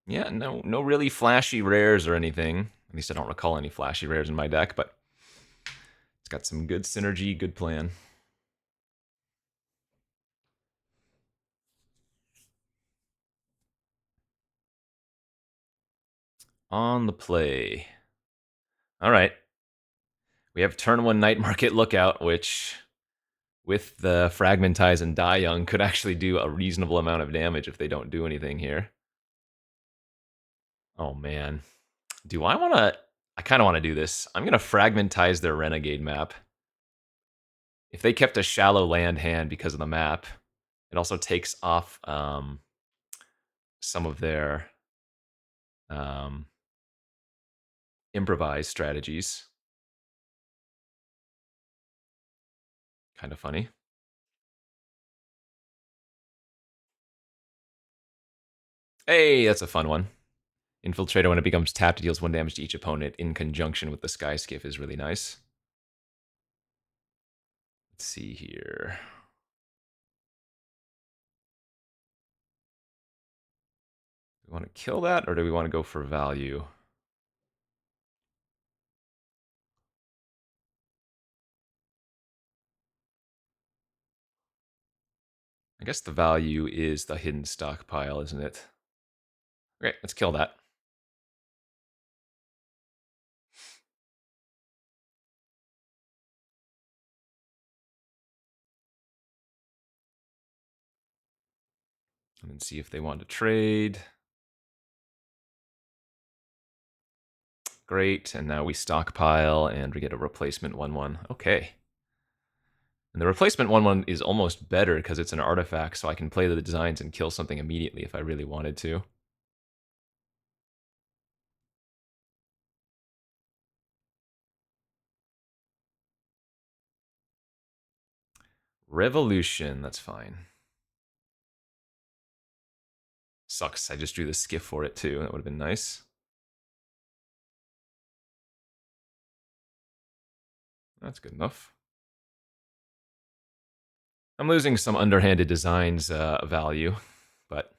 Yeah, no really flashy rares or anything. At least I don't recall any flashy rares in my deck, but it's got some good synergy, good plan. On the play. All right. We have turn 1 Night Market Lookout, which, with the Fragmentize and Die Young, could actually do a reasonable amount of damage if they don't do anything here. Oh, man. Do I want to... I kind of want to do this. I'm going to Fragmentize their Renegade map. If they kept a shallow land hand because of the map, it also takes off some of their improvised strategies. Kind of funny. Hey, that's a fun one. Infiltrator, when it becomes tapped, deals 1 damage to each opponent in conjunction with the Sky Skiff is really nice. Let's see here. Do we want to kill that, or do we want to go for value? I guess the value is the hidden stockpile, isn't it? Okay, let's kill that. And then see if they want to trade. Great, and now we stockpile, and we get a replacement 1/1. Okay. And the replacement 1/1 is almost better because it's an artifact, so I can play the designs and kill something immediately if I really wanted to. Revolution, that's fine. Sucks, I just drew the skiff for it too. That would have been nice. That's good enough. I'm losing some underhanded designs value, but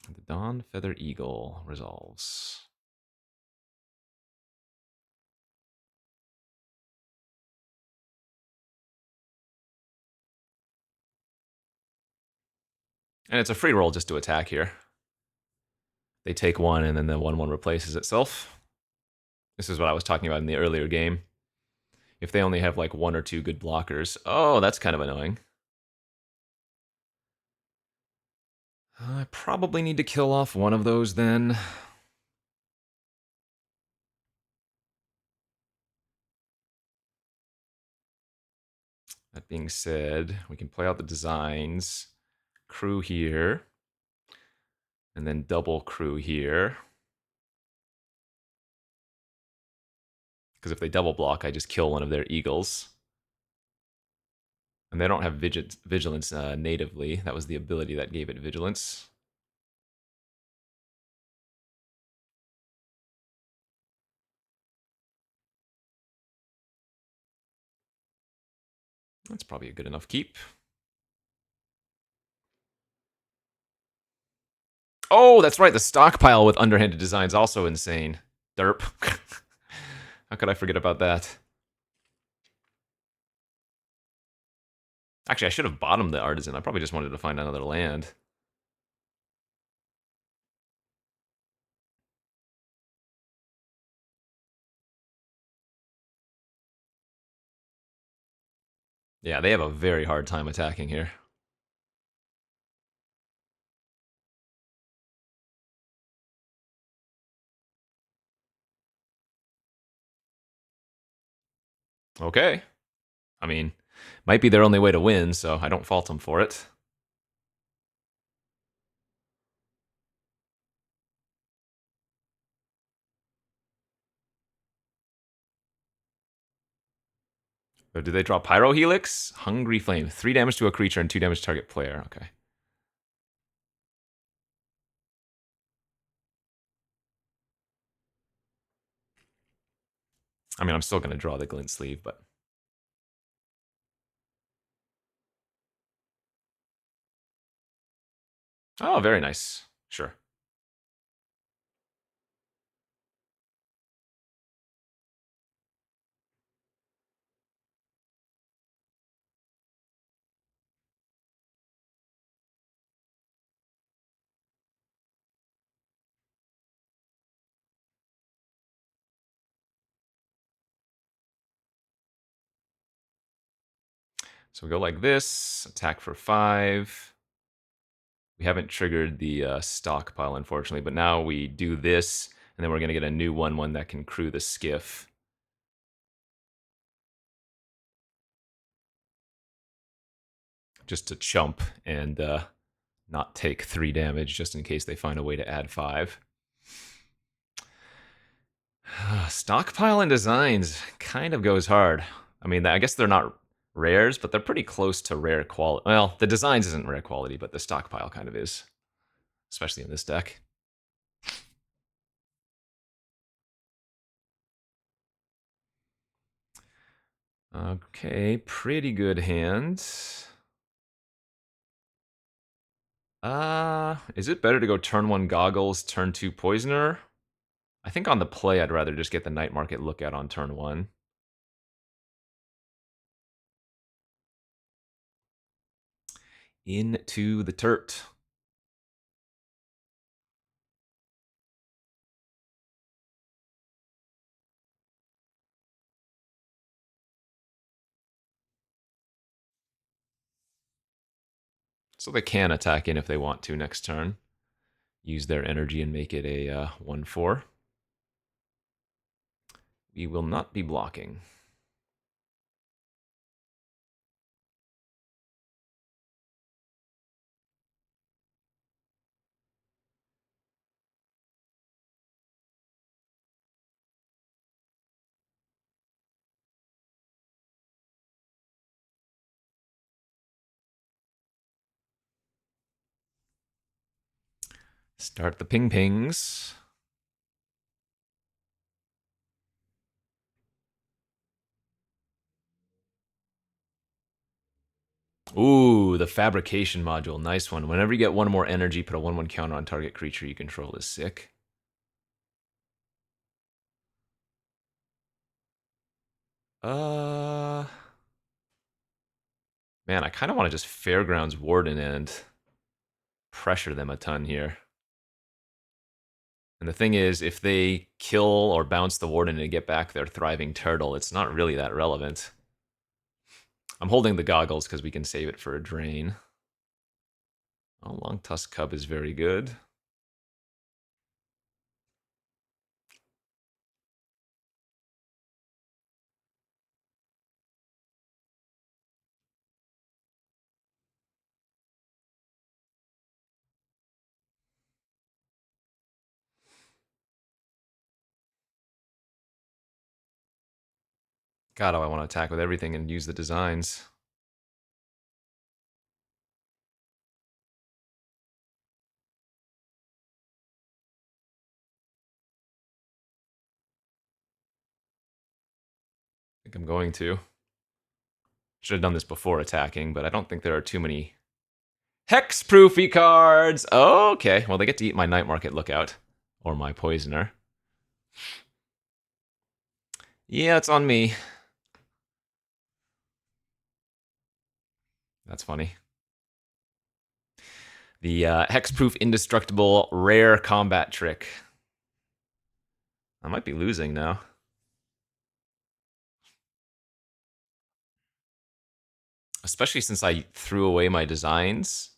the Dawn Feather Eagle resolves. And it's a free roll just to attack here. They take one, and then the 1/1 replaces itself. This is what I was talking about in the earlier game. If they only have like 1 or 2 good blockers. Oh, that's kind of annoying. I probably need to kill off one of those then. That being said, we can play out the designs. Crew here. And then double crew here. Because if they double block, I just kill one of their eagles. And they don't have vigilance natively. That was the ability that gave it vigilance. That's probably a good enough keep. Oh, that's right. The stockpile with underhanded design is also insane. Derp. How could I forget about that? Actually, I should have bottomed the artisan. I probably just wanted to find another land. Yeah, they have a very hard time attacking here. Okay. I mean, might be their only way to win, so I don't fault them for it. So did they draw Pyro Helix? Hungry Flame. 3 damage to a creature and 2 damage to target player. Okay. I mean, I'm still going to draw the Glint Sleeve, but... Oh, very nice. Sure. So we go like this. Attack for 5. We haven't triggered the stockpile, unfortunately, but now we do this, and then we're going to get a new 1/1 that can crew the skiff. Just to chump and not take 3 damage, just in case they find a way to add 5. Stockpile and designs kind of goes hard. I mean, I guess they're not rares, but they're pretty close to rare quality. Well, the designs isn't rare quality, but the stockpile kind of is, especially in this deck. Okay, pretty good hand. Is it better to go turn 1 Goggles, turn 2 Poisoner? I think on the play, I'd rather just get the Night Market Lookout on turn 1. Into the Turt. So they can attack in if they want to next turn. use their energy and make it a 1/4. We will not be blocking. Start the ping pings. Ooh, the fabrication module. Nice one. Whenever you get one more energy, put a 1/1 counter on target creature you control is sick. Man, I kind of want to just Fairgrounds Warden and pressure them a ton here. And the thing is, if they kill or bounce the Warden and get back their Thriving Turtle, it's not really that relevant. I'm holding the goggles because we can save it for a drain. Oh, Long Tusk Cub is very good. God, I want to attack with everything and use the designs. I think I'm going to. Should have done this before attacking, but I don't think there are too many hexproofy cards. Oh, okay, well, they get to eat my Night Market Lookout. Or my Poisoner. Yeah, it's on me. That's funny. The hexproof indestructible rare combat trick. I might be losing now. Especially since I threw away my designs.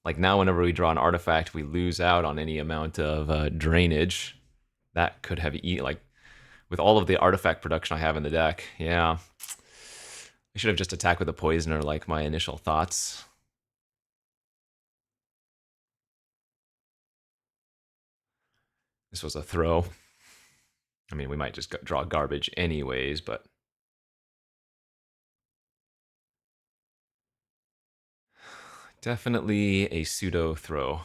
Like now, whenever we draw an artifact, we lose out on any amount of drainage. That could have like with all of the artifact production I have in the deck. Yeah, I should have just attacked with a poisoner, like my initial thoughts. This was a throw. I mean, we might just draw garbage anyways, but definitely a pseudo throw.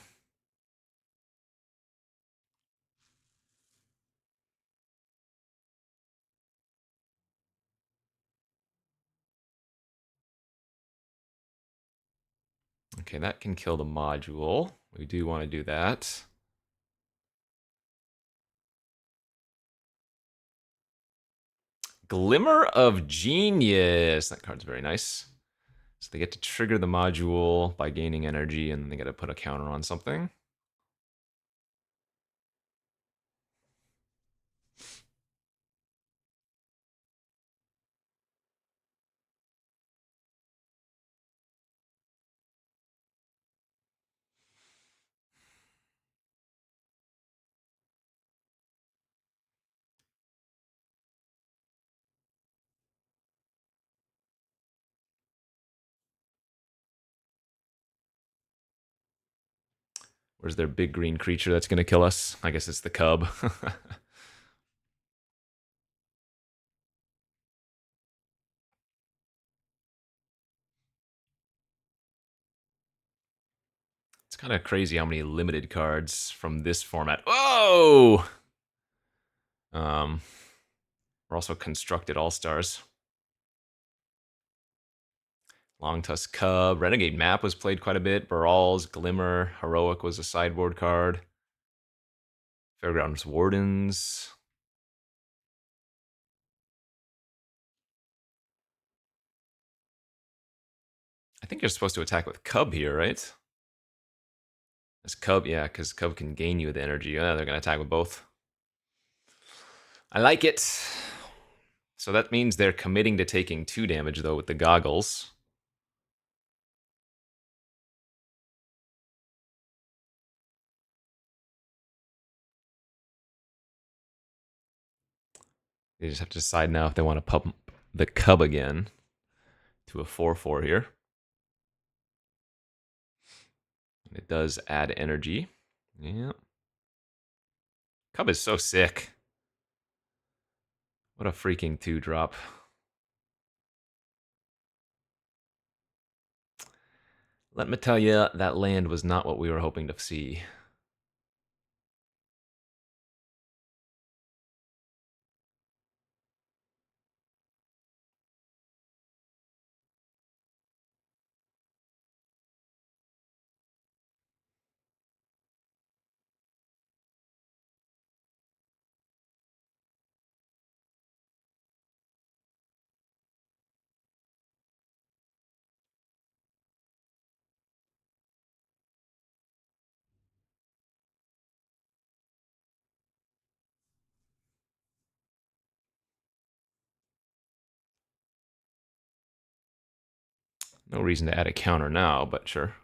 Okay, that can kill the module. We do want to do that. Glimmer of Genius. That card's very nice. So they get to trigger the module by gaining energy, and then they get to put a counter on something. Where's their big green creature that's going to kill us? I guess it's the cub. It's kind of crazy how many limited cards from this format. Whoa! We're also constructed all-stars. Long Tusk Cub. Renegade Map was played quite a bit. Baral's Glimmer. Heroic was a sideboard card. Fairgrounds Wardens. I think you're supposed to attack with Cub here, right? This Cub, yeah, because Cub can gain you with energy. Yeah, they're going to attack with both. I like it. So that means they're committing to taking 2 damage, though, with the goggles. They just have to decide now if they want to pump the cub again to a 4/4 here. It does add energy. Yeah. Cub is so sick. What a freaking 2-drop. Let me tell you, that land was not what we were hoping to see. No reason to add a counter now, but sure.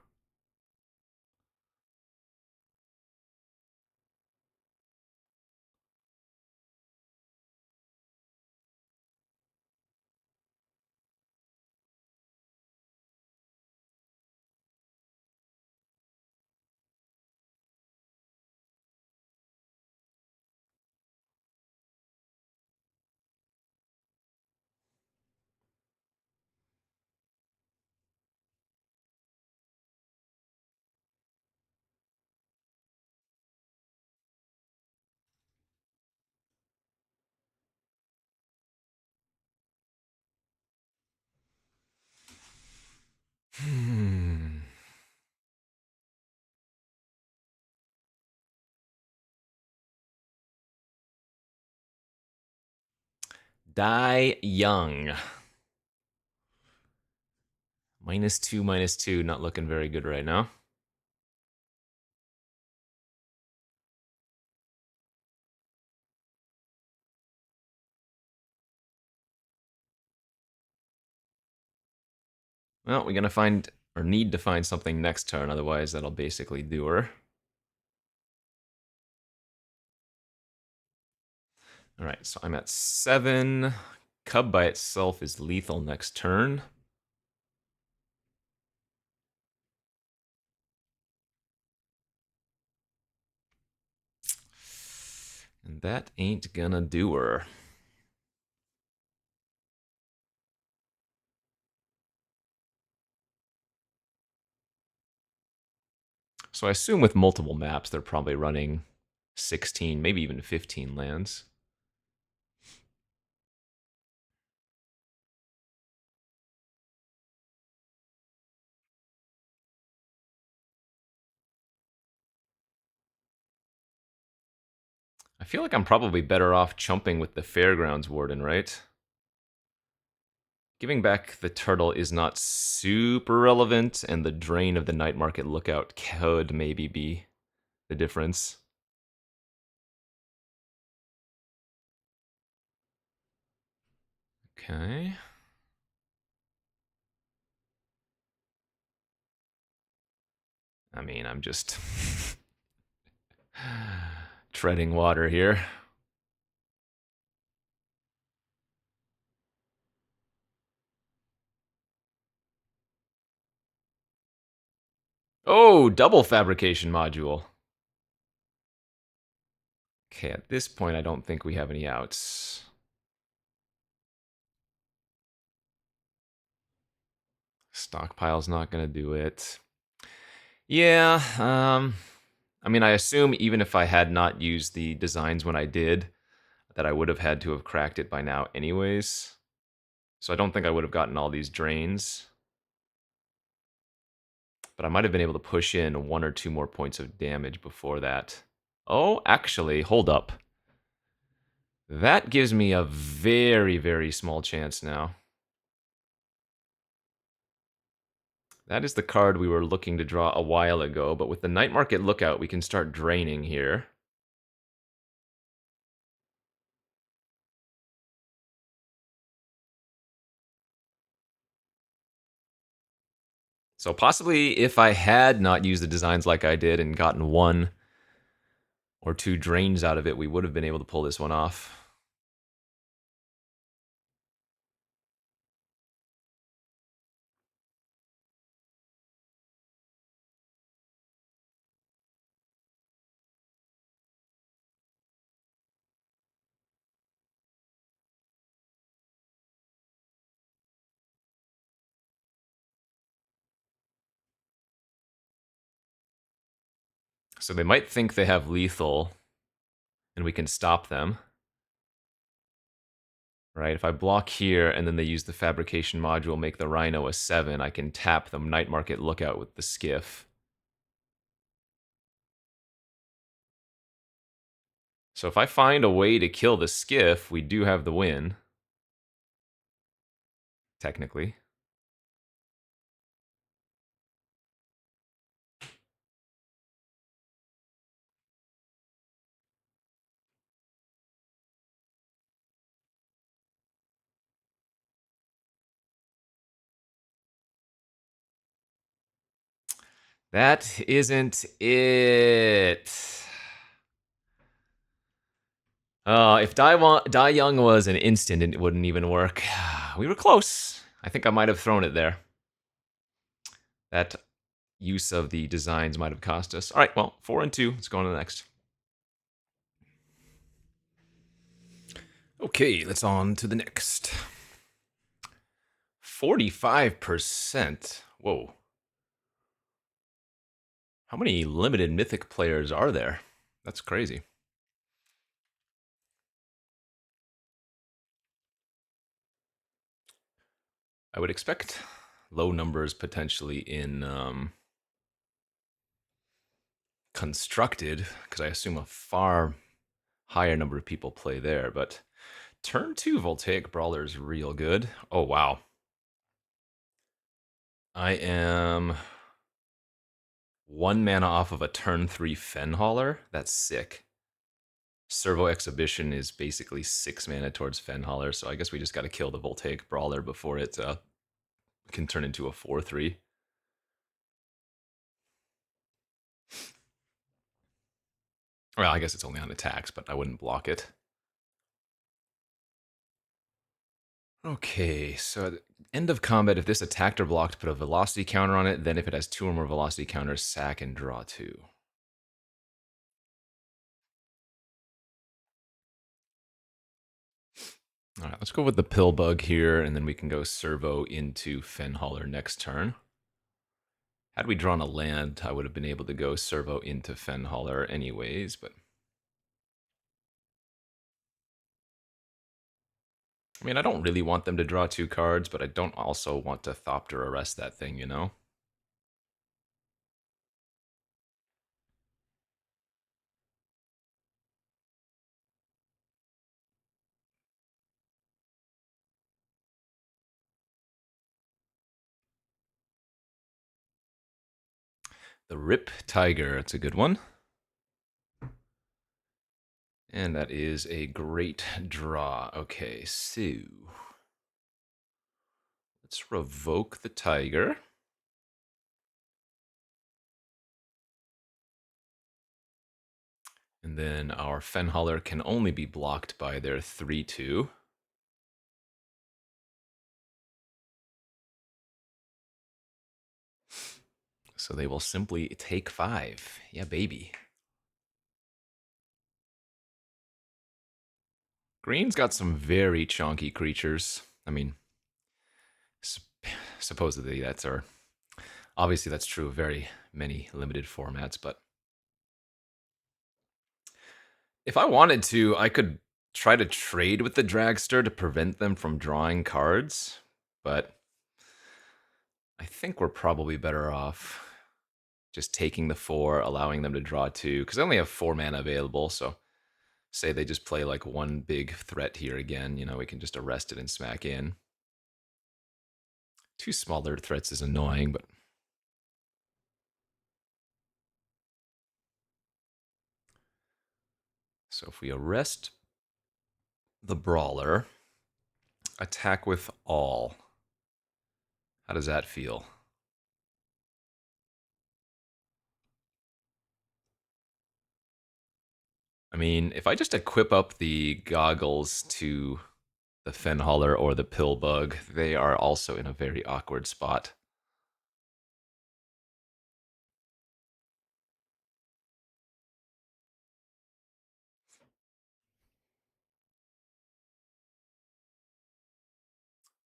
Die Young. -2, -2. Not looking very good right now. Well, we're going to find, or need to find something next turn, otherwise that'll basically do her. Alright, so I'm at 7. Cub by itself is lethal next turn. And that ain't gonna do her. So I assume with multiple maps, they're probably running 16, maybe even 15 lands. I feel like I'm probably better off chumping with the Fairgrounds Warden, right? Giving back the turtle is not super relevant, and the drain of the Night Market Lookout could maybe be the difference. Okay. I mean, I'm just treading water here. Oh, double fabrication module. Okay, at this point, I don't think we have any outs. Stockpile's not going to do it. Yeah, I mean, I assume even if I had not used the designs when I did, that I would have had to have cracked it by now anyways. So I don't think I would have gotten all these drains. But I might have been able to push in 1 or 2 more points of damage before that. Oh, actually, hold up. That gives me a very, very small chance now. That is the card we were looking to draw a while ago, but with the Night Market Lookout, we can start draining here. So possibly if I had not used the designs like I did and gotten 1 or 2 drains out of it, we would have been able to pull this one off. So they might think they have lethal, and we can stop them. Right, if I block here and then they use the fabrication module, make the Rhino a 7, I can tap the Night Market Lookout with the Skiff. So if I find a way to kill the Skiff, we do have the win. Technically. That isn't it. If Die Young was an instant, it wouldn't even work. We were close. I think I might have thrown it there. That use of the designs might have cost us. All right, well, 4 and 2. Let's go on to the next. Okay, let's on to the next. 45%. Whoa. How many limited mythic players are there? That's crazy. I would expect low numbers potentially in constructed, because I assume a far higher number of people play there, but turn 2 Voltaic Brawler is real good. Oh, wow. I am 1 mana off of a turn 3 Fenhauler. That's sick. Servo Exhibition is basically 6 mana towards Fenhauler, so I guess we just got to kill the Voltaic Brawler before it can turn into a 4-3. Well, I guess it's only on attacks, but I wouldn't block it. Okay, so at the end of combat, if this attacked or blocked, put a velocity counter on it. Then if it has 2 or more velocity counters, sack and draw 2. All right, let's go with the pill bug here, and then we can go servo into Fenhauler next turn. Had we drawn a land, I would have been able to go servo into Fenhauler anyways, but I mean, I don't really want them to draw 2 cards, but I don't also want to Thopter arrest that thing, you know? The Rip Tiger, it's a good one. And that is a great draw. Okay, so let's revoke the Tiger. And then our Fenhauler can only be blocked by their 3-2. So they will simply take 5. Yeah, baby. Green's got some very chonky creatures. I mean, supposedly that's our... Obviously that's true of very many limited formats, but... If I wanted to, I could try to trade with the Dragster to prevent them from drawing cards, but I think we're probably better off just taking the 4, allowing them to draw 2, because I only have 4 mana available, so say they just play like one big threat here again, you know, we can just arrest it and smack in. 2 smaller threats is annoying, but... So if we arrest the Brawler, attack with all, how does that feel? I mean, if I just equip up the goggles to the Fenhauler or the Pillbug, they are also in a very awkward spot.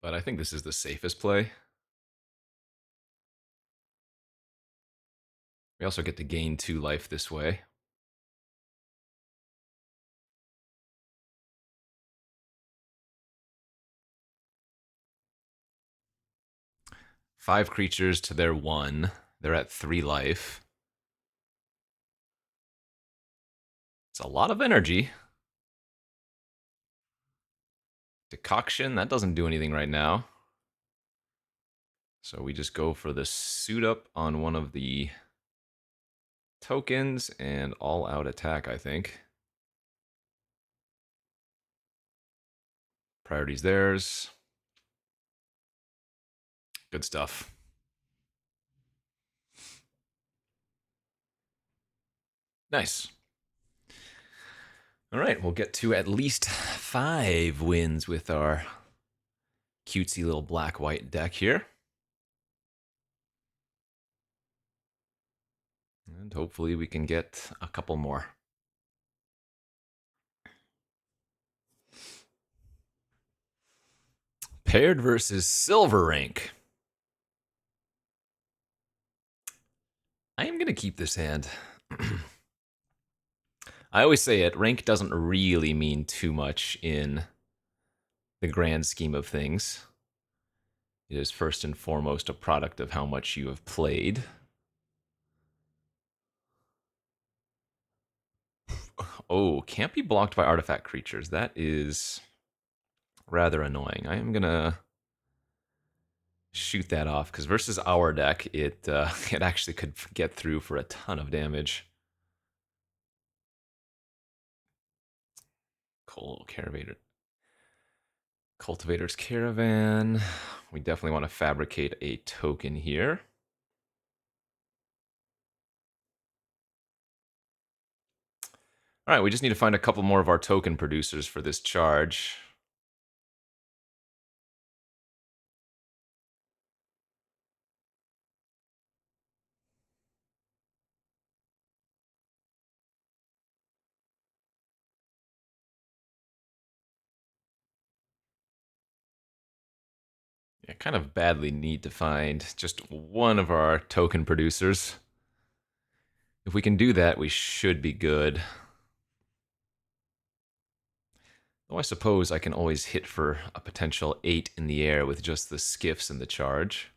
But I think this is the safest play. We also get to gain 2 life this way. Five creatures to their 1. They're at 3 life. It's a lot of energy. Decoction, that doesn't do anything right now. So we just go for the suit up on one of the tokens and all out attack, I think. Priority's theirs. Good stuff. Nice. All right, we'll get to at least 5 wins with our cutesy little black-white deck here. And hopefully we can get a couple more. Paired versus Silver Rank. I am going to keep this hand. I always say it, rank doesn't really mean too much in the grand scheme of things. It is first and foremost a product of how much you have played. Oh, can't be blocked by artifact creatures. That is rather annoying. I am going to shoot that off, because versus our deck, it it actually could get through for a ton of damage. Cultivator's Caravan. We definitely want to fabricate a token here. All right, we just need to find a couple more of our token producers for this charge. I kind of badly need to find just one of our token producers. If we can do that, we should be good. Though I suppose I can always hit for a potential 8 in the air with just the skiffs and the charge.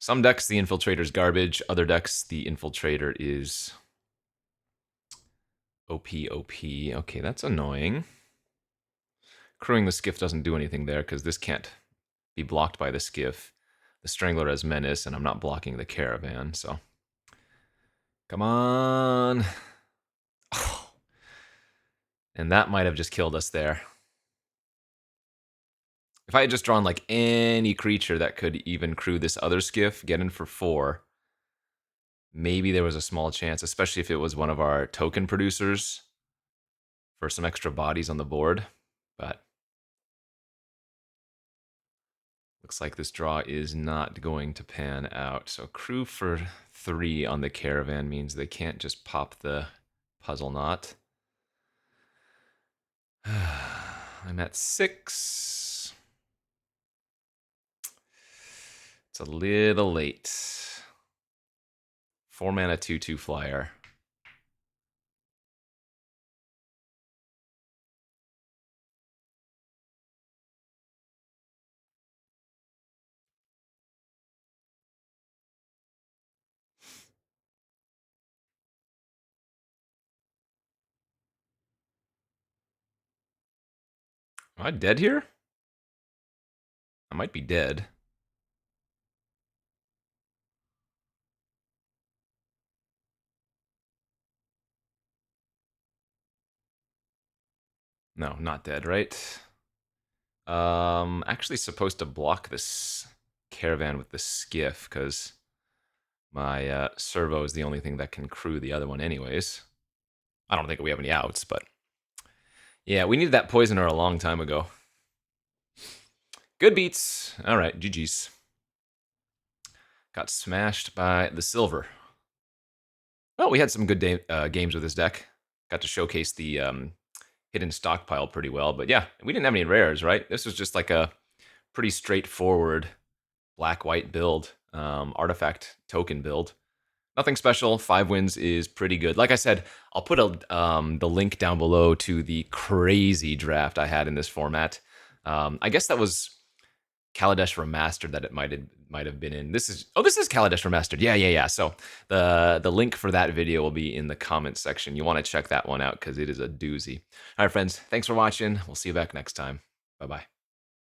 Some decks, the Infiltrator's garbage. Other decks, the Infiltrator is OP. Okay, that's annoying. Crewing the Skiff doesn't do anything there because this can't be blocked by the Skiff. The Strangler has Menace, and I'm not blocking the Caravan, so... Come on! Oh. And that might have just killed us there. If I had just drawn like any creature that could even crew this other Skiff, get in for 4, maybe there was a small chance, especially if it was one of our token producers, for some extra bodies on the board. But looks like this draw is not going to pan out. So crew for 3 on the Caravan means they can't just pop the puzzle knot. I'm at 6. It's a little late. 4 mana 2/2 flyer. Am I dead here? I might be dead. No, not dead, right? Actually supposed to block this Caravan with the Skiff, because my servo is the only thing that can crew the other one anyways. I don't think we have any outs, but... Yeah, we needed that Poisoner a long time ago. Good beats. All right, GG's. Got smashed by the Silver. Well, we had some good games with this deck. Got to showcase the hidden stockpile pretty well. But yeah, we didn't have any rares, right? This was just like a pretty straightforward black-white build, artifact token build. Nothing special. 5 wins is pretty good. Like I said, I'll put the link down below to the crazy draft I had in this format. I guess that was Kaladesh Remastered that it might have been in. This is Kaladesh Remastered. Yeah. So the link for that video will be in the comments section. You want to check that one out because it is a doozy. All right, friends. Thanks for watching. We'll see you back next time. Bye bye.